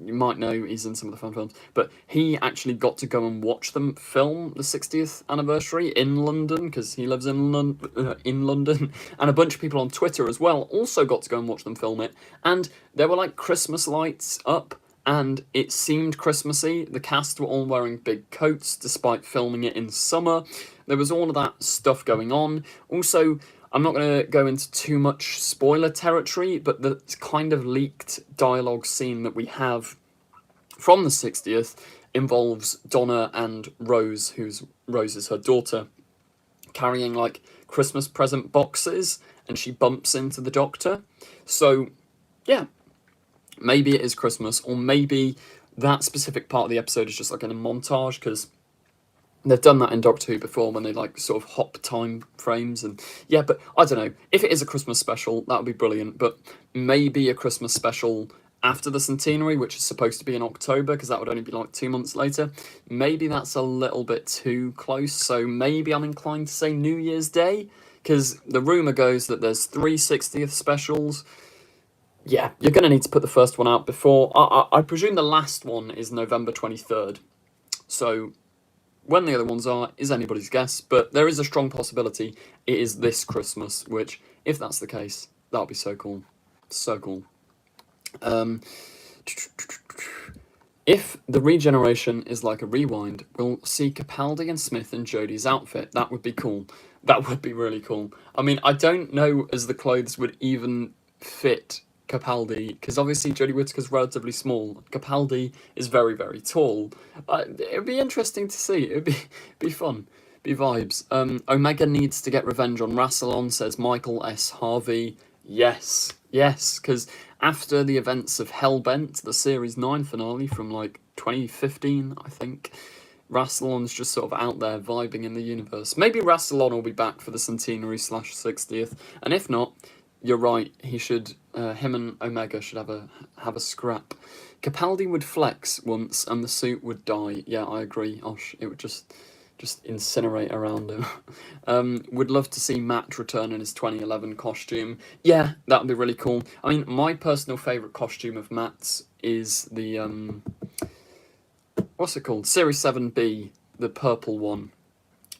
you might know, he's in some of the fan films, but he actually got to go and watch them film the 60th anniversary in London, because he lives in London, and a bunch of people on Twitter as well also got to go and watch them film it, and there were, like, Christmas lights up, and it seemed Christmassy. The cast were all wearing big coats, despite filming it in summer. There was all of that stuff going on. Also, I'm not going to go into too much spoiler territory, but the kind of leaked dialogue scene that we have from the 60th involves Donna and Rose, Rose is her daughter, carrying, like, Christmas present boxes, and she bumps into the Doctor. So, yeah, maybe it is Christmas, or maybe that specific part of the episode is just, like, in a montage, because... they've done that in Doctor Who before, when they, like, sort of hop time frames, and yeah, but I don't know. If it is a Christmas special, that would be brilliant, but maybe a Christmas special after the Centenary, which is supposed to be in October, because that would only be, like, 2 months later. Maybe that's a little bit too close, so maybe I'm inclined to say New Year's Day, because the rumour goes that there's 3 60th specials. Yeah, you're going to need to put the first one out before... I presume the last one is November 23rd, so... When the other ones are is anybody's guess, but there is a strong possibility it is this Christmas, which, if that's the case, that'll be so cool. So cool. If the regeneration is like a rewind, we'll see Capaldi and Smith in Jodie's outfit. That would be cool. That would be really cool. I mean, I don't know as the clothes would even fit Capaldi, because obviously Jodie Whittaker's relatively small. Capaldi is very, very tall. It would be interesting to see. It would be fun. Be vibes. Omega needs to get revenge on Rassilon, says Michael S. Harvey. Yes, because after the events of Hellbent, the Series 9 finale from like 2015, I think, Rassilon's just sort of out there vibing in the universe. Maybe Rassilon will be back for the Centenary / 60th, and if not, you're right, he should, him and Omega should have a scrap. Capaldi would flex once and the suit would die. Yeah, I agree. Osh, it would just incinerate around him. Would love to see Matt return in his 2011 costume. Yeah, that would be really cool. I mean, my personal favourite costume of Matt's is the, what's it called? Series 7B, the purple one.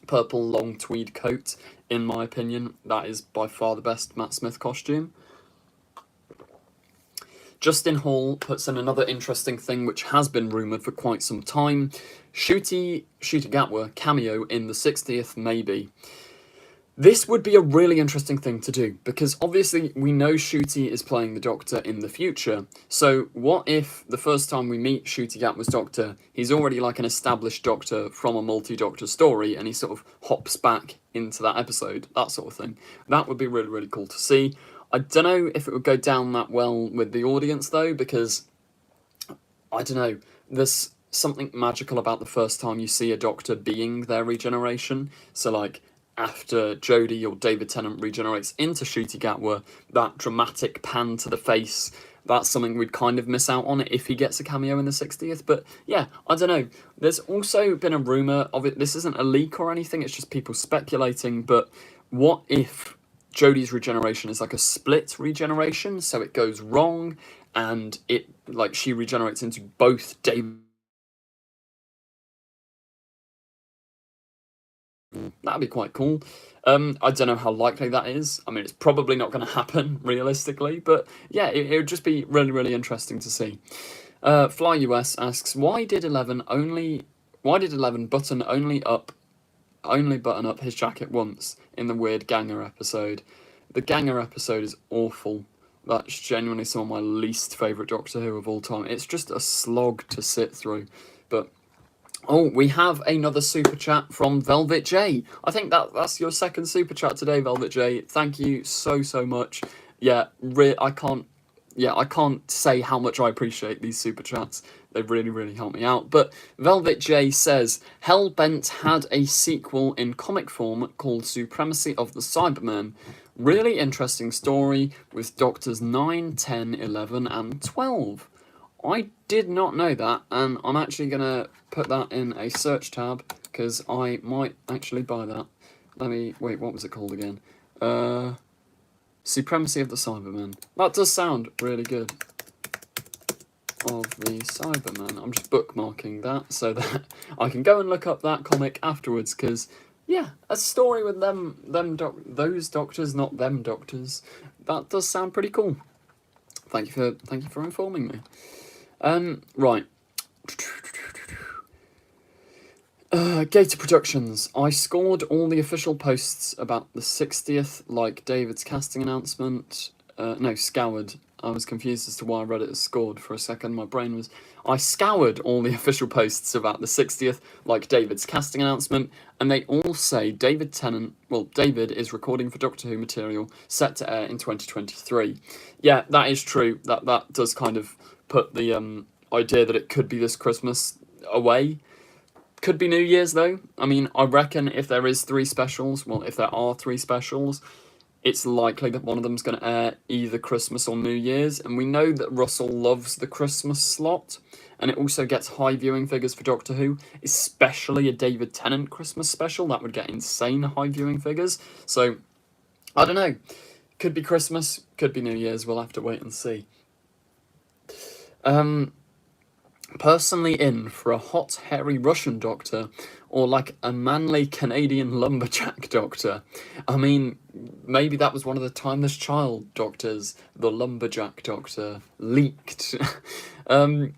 Purple long tweed coat, in my opinion. That is by far the best Matt Smith costume. Justin Hall puts in another interesting thing which has been rumoured for quite some time. Ncuti Gatwa cameo in the 60th, maybe. This would be a really interesting thing to do, because obviously we know Ncuti is playing the Doctor in the future. So what if the first time we meet Ncuti Gatwa's Doctor, he's already like an established Doctor from a multi-Doctor story, and he sort of hops back into that episode, that sort of thing. That would be really, really cool to see. I don't know if it would go down that well with the audience, though, because, I don't know, there's something magical about the first time you see a Doctor being their regeneration. So, like, after Jodie or David Tennant regenerates into Ncuti Gatwa, that dramatic pan to the face, that's something we'd kind of miss out on if he gets a cameo in the 60th. But, yeah, I don't know. There's also been a rumour of it. This isn't a leak or anything, it's just people speculating, but what if Jodie's regeneration is like a split regeneration, so it goes wrong, and it, like, she regenerates into both David. That'd be quite cool. I don't know how likely that is. I mean, it's probably not going to happen realistically, but yeah, it would just be really, really interesting to see. Fly US asks, why did 11 button up his jacket once in the weird Ganger episode? The Ganger episode is awful. That's genuinely some of my least favourite Doctor Who of all time. It's just a slog to sit through. But, oh, we have another super chat from Velvet J. I think that's your second super chat today, Velvet J. Thank you so, so much. Yeah, I can't say how much I appreciate these super chats. They really, really help me out. But Velvet J says, Hellbent had a sequel in comic form called Supremacy of the Cybermen. Really interesting story with Doctors 9, 10, 11 and 12. I did not know that, and I'm actually going to put that in a search tab, because I might actually buy that. Wait, what was it called again? Supremacy of the Cybermen. That does sound really good. Of the Cybermen. I'm just bookmarking that so that I can go and look up that comic afterwards, because, yeah, a story with those doctors, not them doctors. That does sound pretty cool. Thank you for informing me. Right. Gator Productions. I scored all the official posts about the 60th, like David's casting announcement. No, scoured. I was confused as to why I read it as scored for a second. My brain was... I scoured all the official posts about the 60th, like David's casting announcement, and they all say David is recording for Doctor Who material set to air in 2023. Yeah, that is true. That does kind of put the idea that it could be this Christmas away. Could be New Year's, though. I mean, I reckon if there are 3 specials, it's likely that one of them's going to air either Christmas or New Year's. And we know that Russell loves the Christmas slot, and it also gets high viewing figures for Doctor Who, especially a David Tennant Christmas special. That would get insane high viewing figures. So, I don't know. Could be Christmas, could be New Year's. We'll have to wait and see. Personally in for a hot, hairy Russian doctor, or like a manly Canadian lumberjack doctor. I mean, maybe that was one of the Timeless Child doctors, the lumberjack doctor, leaked. um,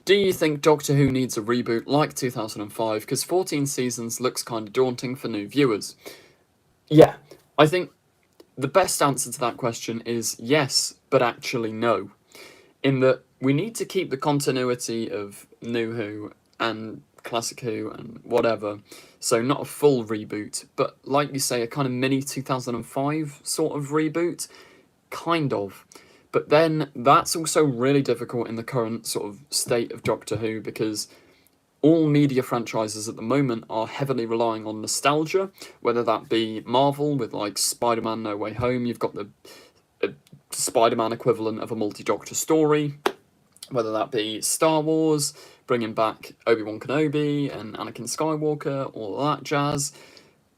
do you think Doctor Who needs a reboot like 2005? Because 14 seasons looks kind of daunting for new viewers. Yeah, I think the best answer to that question is yes, but actually no. In that we need to keep the continuity of New Who and Classic Who and whatever, so not a full reboot, but like you say, a kind of mini 2005 sort of reboot, kind of. But then that's also really difficult in the current sort of state of Doctor Who because all media franchises at the moment are heavily relying on nostalgia, whether that be Marvel with like Spider-Man No Way Home, you've got the Spider-Man equivalent of a multi-Doctor story, whether that be Star Wars, bringing back Obi-Wan Kenobi and Anakin Skywalker, all that jazz.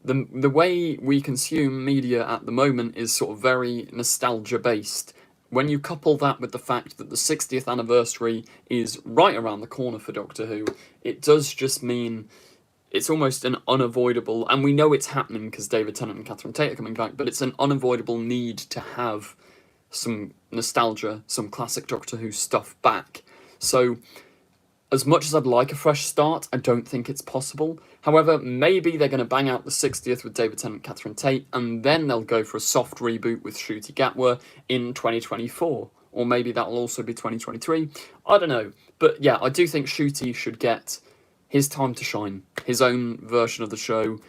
The way we consume media at the moment is sort of very nostalgia-based. When you couple that with the fact that the 60th anniversary is right around the corner for Doctor Who, it does just mean it's almost an unavoidable, and we know it's happening because David Tennant and Catherine Tate are coming back, but it's an unavoidable need to have some nostalgia, some classic Doctor Who stuff back. So, as much as I'd like a fresh start, I don't think it's possible. However, maybe they're going to bang out the 60th with David Tennant and Catherine Tate, and then they'll go for a soft reboot with Ncuti Gatwa in 2024. Or maybe that'll also be 2023. I don't know. But yeah, I do think Ncuti should get his time to shine. His own version of the show.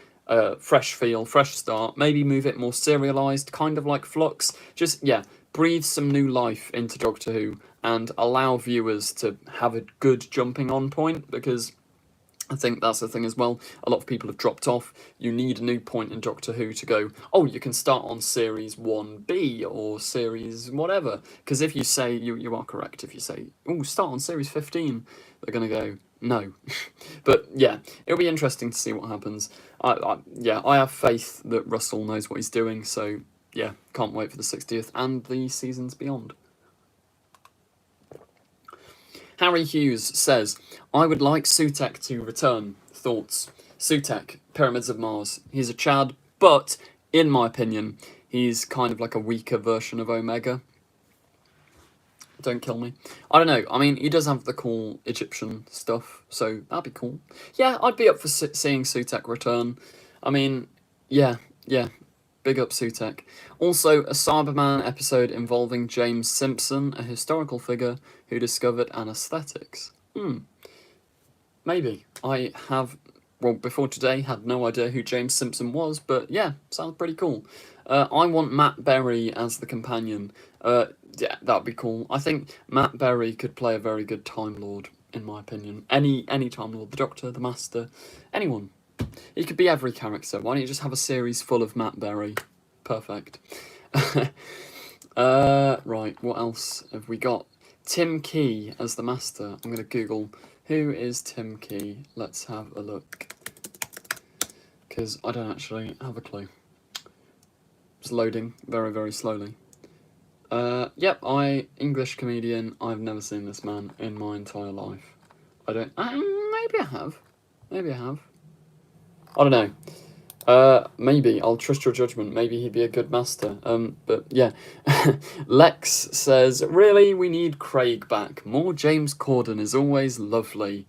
Fresh feel, fresh start. Maybe move it more serialised, kind of like Flux. Just, yeah, breathe some new life into Doctor Who and allow viewers to have a good jumping on point, because I think that's the thing as well. A lot of people have dropped off. You need a new point in Doctor Who to go, oh, you can start on series 1B or series whatever. Because if you say, you are correct, if you say, oh, start on series 15, they're going to go, no. But yeah, it'll be interesting to see what happens. I have faith that Russell knows what he's doing, so yeah, can't wait for the 60th and the seasons beyond. Harry Hughes says, I would like Sutek to return. Thoughts? Sutek, Pyramids of Mars. He's a Chad, but, in my opinion, he's kind of like a weaker version of Omega. Don't kill me. I don't know. I mean, he does have the cool Egyptian stuff, so that'd be cool. Yeah, I'd be up for seeing Sutek return. I mean, yeah. Big up Sutek. Also, a Cyberman episode involving James Simpson, a historical figure who discovered anesthetics. Maybe. I have, well, before today, had no idea who James Simpson was, but yeah, sounds pretty cool. I want Matt Berry as the companion. Yeah, that'd be cool. I think Matt Berry could play a very good Time Lord, in my opinion. Any Time Lord, the Doctor, the Master, anyone. He could be every character. Why don't you just have a series full of Matt Berry? Perfect. Right, what else have we got? Tim Key as the Master. I'm going to Google, who is Tim Key? Let's have a look. Because I don't actually have a clue. It's loading very, very slowly. Yep, English comedian. I've never seen this man in my entire life. Maybe I have. I don't know. Maybe. I'll trust your judgment. Maybe he'd be a good master. But yeah. Lex says, really, we need Craig back. More James Corden is always lovely.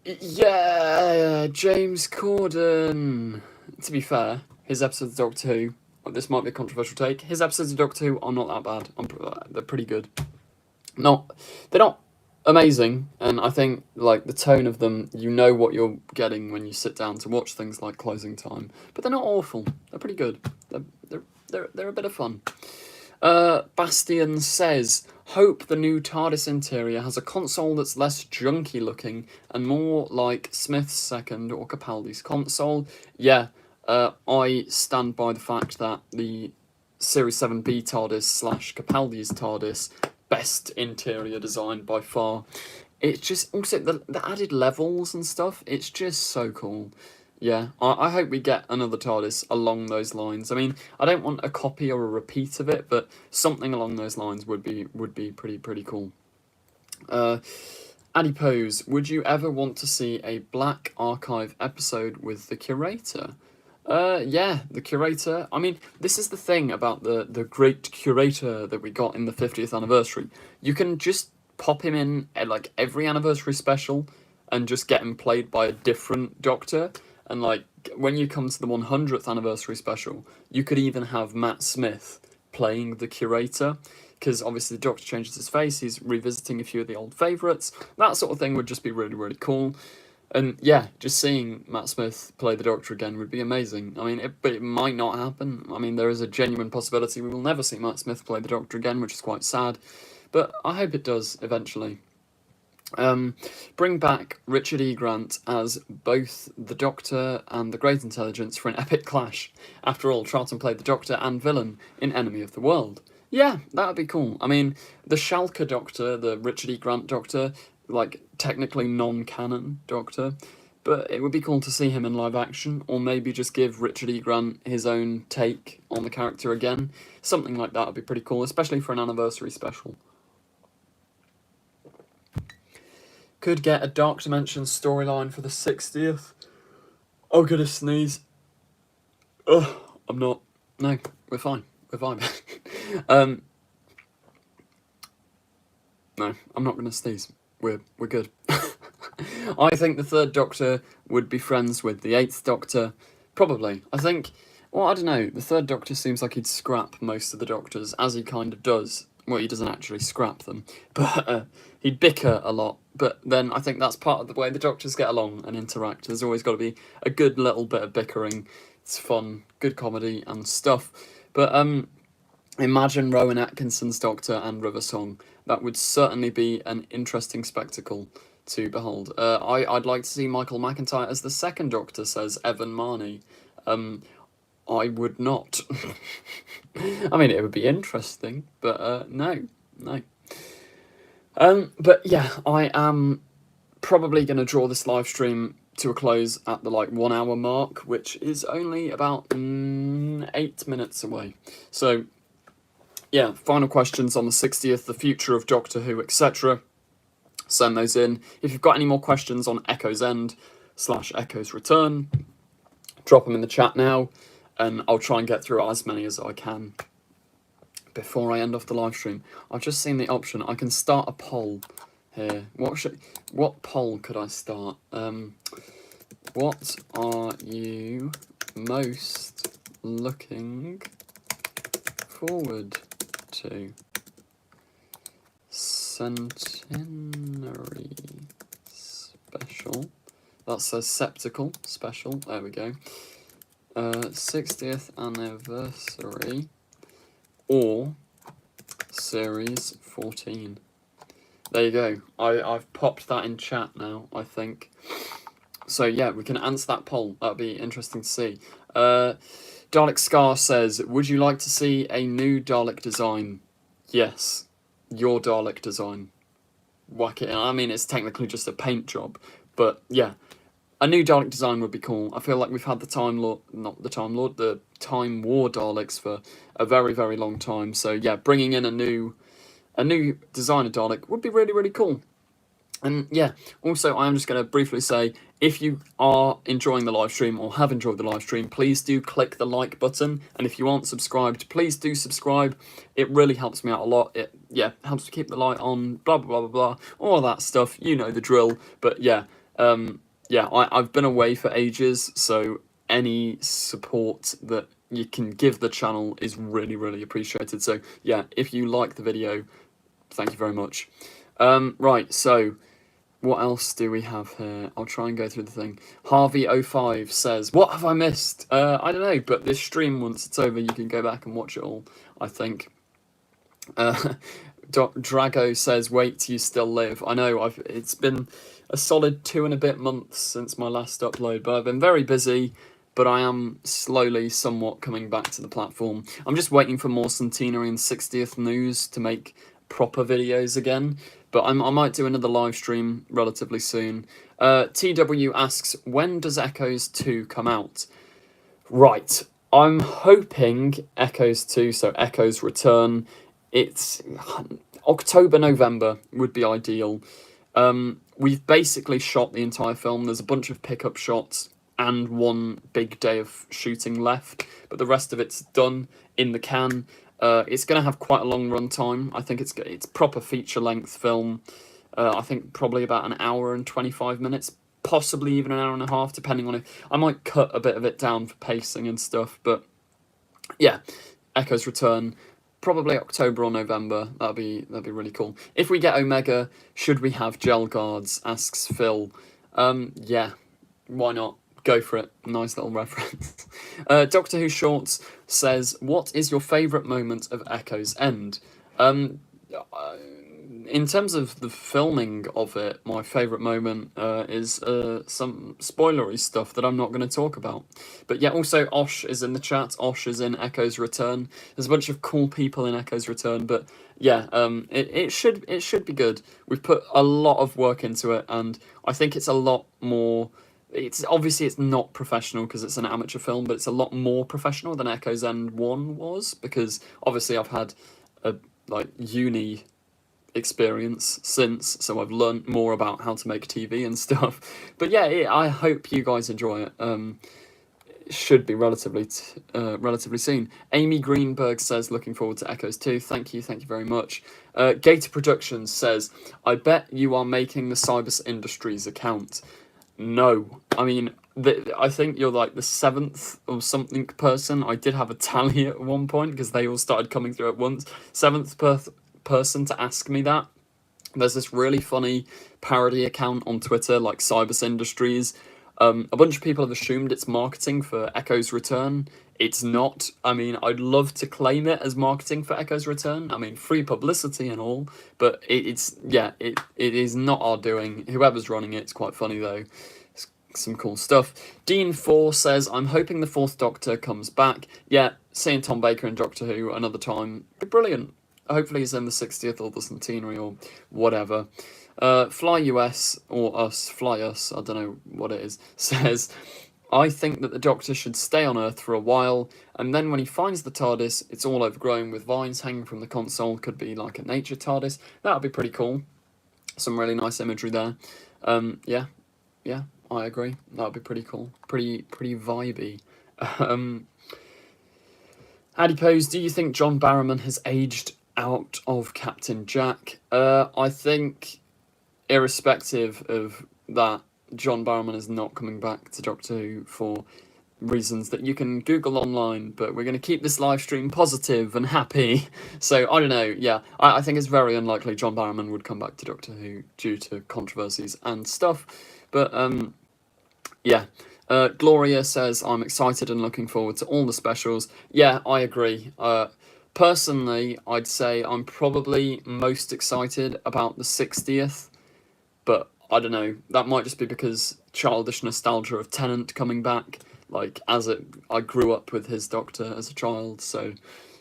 Yeah, James Corden. To be fair, his episodes of Doctor Who, this might be a controversial take, his episodes of Doctor Who are not that bad. They're pretty good. They're not amazing, and I think like the tone of them, you know what you're getting when you sit down to watch things like Closing Time, but they're not awful. They're pretty good. They're a bit of fun. Bastian says, hope the new TARDIS interior has a console that's less junky looking and more like Smith's second or Capaldi's console. Yeah, I stand by the fact that the Series 7B TARDIS / Capaldi's TARDIS, best interior design by far. It's just, also, the added levels and stuff, it's just so cool. Yeah, I hope we get another TARDIS along those lines. I mean, I don't want a copy or a repeat of it, but something along those lines would be pretty cool. Adipose, would you ever want to see a Black Archive episode with the curator? Yeah, the curator. I mean, this is the thing about the great curator that we got in the 50th anniversary. You can just pop him in at like every anniversary special and just get him played by a different Doctor. And like when you come to the 100th anniversary special, you could even have Matt Smith playing the curator, because obviously the Doctor changes his face, he's revisiting a few of the old favourites. That sort of thing would just be really, really cool. And yeah, just seeing Matt Smith play the Doctor again would be amazing. I mean, but it might not happen. I mean, there is a genuine possibility we will never see Matt Smith play the Doctor again, which is quite sad. But I hope it does eventually. Bring back Richard E. Grant as both the Doctor and the Great Intelligence for an epic clash. After all, Charlton played the Doctor and villain in Enemy of the World. Yeah, that would be cool. I mean, the Schalke Doctor, the Richard E. Grant Doctor, like, technically non-canon Doctor, but it would be cool to see him in live action, or maybe just give Richard E. Grant his own take on the character again. Something like that would be pretty cool, especially for an anniversary special. Could get a Dark Dimension storyline for the 60th. Oh, gonna sneeze. Ugh, I'm not. No, we're fine. We're fine. No, I'm not gonna sneeze. We're good. I think the third Doctor would be friends with the eighth Doctor. Probably. I think. Well, I don't know. The third Doctor seems like he'd scrap most of the Doctors, as he kind of does. Well, he doesn't actually scrap them, but he'd bicker a lot. But then I think that's part of the way the Doctors get along and interact. There's always got to be a good little bit of bickering. It's fun, good comedy and stuff. But imagine Rowan Atkinson's Doctor and River Song. That would certainly be an interesting spectacle to behold. I'd like to see Michael McIntyre as the second Doctor, says Evan Marnie. I would not. I mean, it would be interesting, but no. But yeah, I am probably going to draw this live stream to a close at the 1 hour mark, which is only about 8 minutes away. So yeah, final questions on the 60th, the future of Doctor Who, etc. Send those in. If you've got any more questions on Echo's End / Echo's Return, drop them in the chat now, and I'll try and get through as many as I can before I end off the live stream. I've just seen the option. I can start a poll here. What poll could I start? What are you most looking forward to? Centenary special. That says Septical special. There we go. 60th anniversary or series 14. There you go. I've popped that in chat now, I think. So yeah, we can answer that poll. That'd be interesting to see. Dalek Scar says, would you like to see a new Dalek design? Yes. Your Dalek design. Whack it in. I mean, it's technically just a paint job, but yeah. A new Dalek design would be cool. I feel like we've had the Time War Daleks for a very, very long time. So yeah, bringing in a new designer Dalek would be really, really cool. And yeah, also I am just going to briefly say, if you are enjoying the live stream or have enjoyed the live stream, please do click the like button. And if you aren't subscribed, please do subscribe. It really helps me out a lot. It helps me keep the light on, blah, blah, blah, blah, all that stuff. You know the drill. But yeah, I've been away for ages, so any support that you can give the channel is really, really appreciated. So yeah, if you like the video, thank you very much. Right, so what else do we have here? I'll try and go through the thing. Harvey05 says, what have I missed? I don't know, but this stream, once it's over, you can go back and watch it all, I think. Drago says, wait, you still live. I know, it's been a solid 2 and a bit months since my last upload, but I've been very busy, but I am slowly somewhat coming back to the platform. I'm just waiting for more Centenary and 60th news to make proper videos again, but I might do another live stream relatively soon. TW asks, when does Echoes 2 come out? Right, I'm hoping Echoes 2, so Echoes Return, it's October, November would be ideal. We've basically shot the entire film. There's a bunch of pickup shots and one big day of shooting left, but the rest of it's done in the can. It's going to have quite a long run time. I think it's proper feature length film. I think probably about an hour and 25 minutes, possibly even an hour and a half, depending on it. I might cut a bit of it down for pacing and stuff, but yeah, Echo's Return, probably October or November. That'd be really cool. If we get Omega, should we have gel guards? Asks Phil. Yeah, why not? Go for it. Nice little reference. Doctor Who Shorts says, "What is your favourite moment of Echo's End?" In terms of the filming of it, my favourite moment is some spoilery stuff that I'm not going to talk about. But yeah, also Osh is in the chat. Osh is in Echo's Return. There's a bunch of cool people in Echo's Return, but yeah, it should be good. We've put a lot of work into it, and I think it's a lot more. It's obviously it's not professional because it's an amateur film, but it's a lot more professional than Echo's End 1 was, because obviously I've had a uni experience since, so I've learned more about how to make TV and stuff. But yeah, I hope you guys enjoy it. It should be relatively soon. Amy Greenberg says, "Looking forward to Echoes 2. Thank you very much. Gator Productions says, "I bet you are making the Cybus Industries account." No, I mean, I think you're like the 7th or something person. I did have a tally at one point because they all started coming through at once. 7th person to ask me that. There's this really funny parody account on Twitter, like Cybus Industries. A bunch of people have assumed it's marketing for Echo's Return. It's not. I mean, I'd love to claim it as marketing for Echo's Return. I mean, free publicity and all, but it is not our doing. Whoever's running it's quite funny though. It's some cool stuff. Dean4 says, "I'm hoping the 4th Doctor comes back." Yeah, seeing Tom Baker in Doctor Who another time, be brilliant. Hopefully he's in the 60th or the Centenary or whatever. Fly US, or us, Fly Us, I don't know what it is, says, "I think that the Doctor should stay on Earth for a while, and then when he finds the TARDIS, it's all overgrown with vines hanging from the console. Could be like a nature TARDIS. That would be pretty cool. Some really nice imagery there. Yeah, I agree. That would be pretty cool. Pretty vibey." Adipose, "Do you think John Barrowman has aged out of Captain Jack?" I think, irrespective of that, John Barrowman is not coming back to Doctor Who for reasons that you can Google online, but we're going to keep this live stream positive and happy. So, I don't know, yeah. I think it's very unlikely John Barrowman would come back to Doctor Who due to controversies and stuff. But, yeah. Gloria says, "I'm excited and looking forward to all the specials." Yeah, I agree. Personally, I'd say I'm probably most excited about the 60th, but I don't know, that might just be because childish nostalgia of Tennant coming back, like, I grew up with his Doctor as a child, so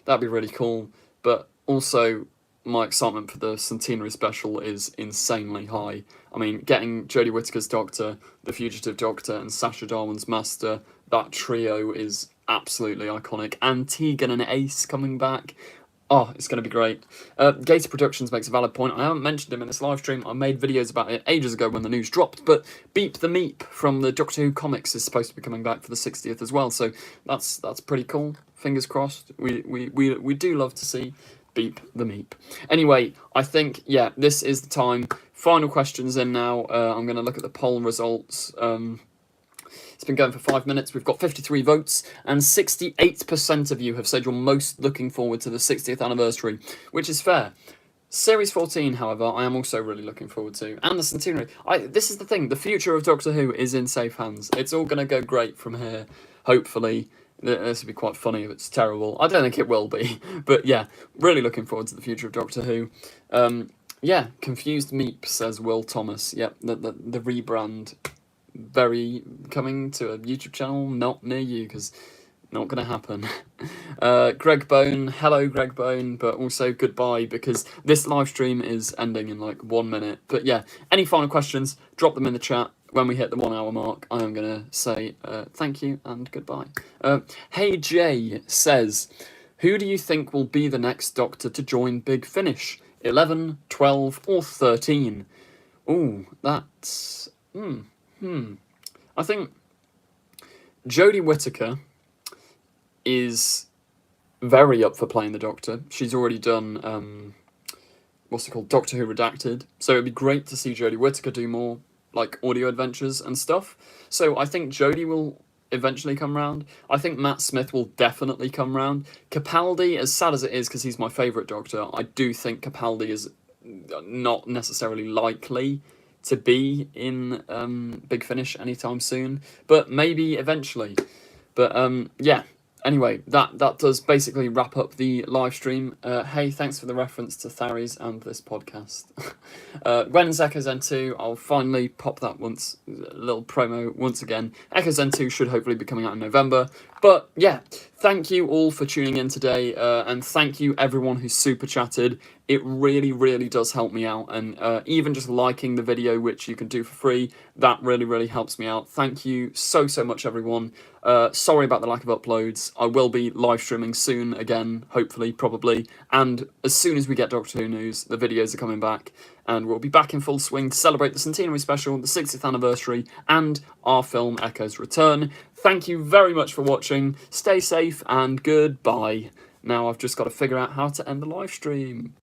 that'd be really cool. But also, my excitement for the Centenary special is insanely high. I mean, getting Jodie Whittaker's Doctor, The Fugitive Doctor, and Sacha Darwin's Master, that trio is absolutely iconic. And Tegan and Ace coming back. Oh, it's going to be great. Gator Productions makes a valid point. I haven't mentioned him in this live stream. I made videos about it ages ago when the news dropped. But Beep the Meep from the Doctor Who comics is supposed to be coming back for the 60th as well. So that's pretty cool. Fingers crossed. We do love to see Beep the Meep. Anyway, I think, yeah, this is the time. Final questions in now. I'm going to look at the poll results. It's been going for 5 minutes. We've got 53 votes, and 68% of you have said you're most looking forward to the 60th anniversary, which is fair. Series 14, however, I am also really looking forward to, and the Centenary. This is the thing, the future of Doctor Who is in safe hands. It's all going to go great from here, hopefully. This would be quite funny if it's terrible. I don't think it will be, but yeah, really looking forward to the future of Doctor Who. Yeah, Confused Meep, says Will Thomas. Yep, the rebrand. Very coming to a YouTube channel not near you, because not going to happen. Greg Bone, hello Greg Bone, but also goodbye, because this live stream is ending in like 1 minute. But yeah, any final questions, drop them in the chat. When we hit the 1 hour mark, I am going to say thank you and goodbye. Hey Jay says, Who do you think will be the next Doctor to join Big Finish? 11, 12, or 13? Ooh, that's... I think Jodie Whittaker is very up for playing the Doctor. She's already done, what's it called, Doctor Who Redacted. So it'd be great to see Jodie Whittaker do more, like, audio adventures and stuff. So I think Jodie will eventually come round. I think Matt Smith will definitely come round. Capaldi, as sad as it is, because he's my favourite Doctor, I do think Capaldi is not necessarily likely to be in Big Finish anytime soon, but maybe eventually. But yeah, anyway, that does basically wrap up the live stream. Hey, thanks for the reference to Tharies and this podcast. When's Echo Zen 2? I'll finally pop that once, a little promo once again. Echo Zen 2 should hopefully be coming out in November. But yeah, thank you all for tuning in today, and thank you everyone who super chatted. It really, really does help me out, and even just liking the video, which you can do for free, that really, really helps me out. Thank you so, so much, everyone. Sorry about the lack of uploads. I will be live streaming soon again, hopefully, probably, and as soon as we get Doctor Who news, the videos are coming back, and we'll be back in full swing to celebrate the Centenary special, the 60th anniversary, and our film Echo's return. Thank you very much for watching. Stay safe, and goodbye. Now I've just got to figure out how to end the live stream.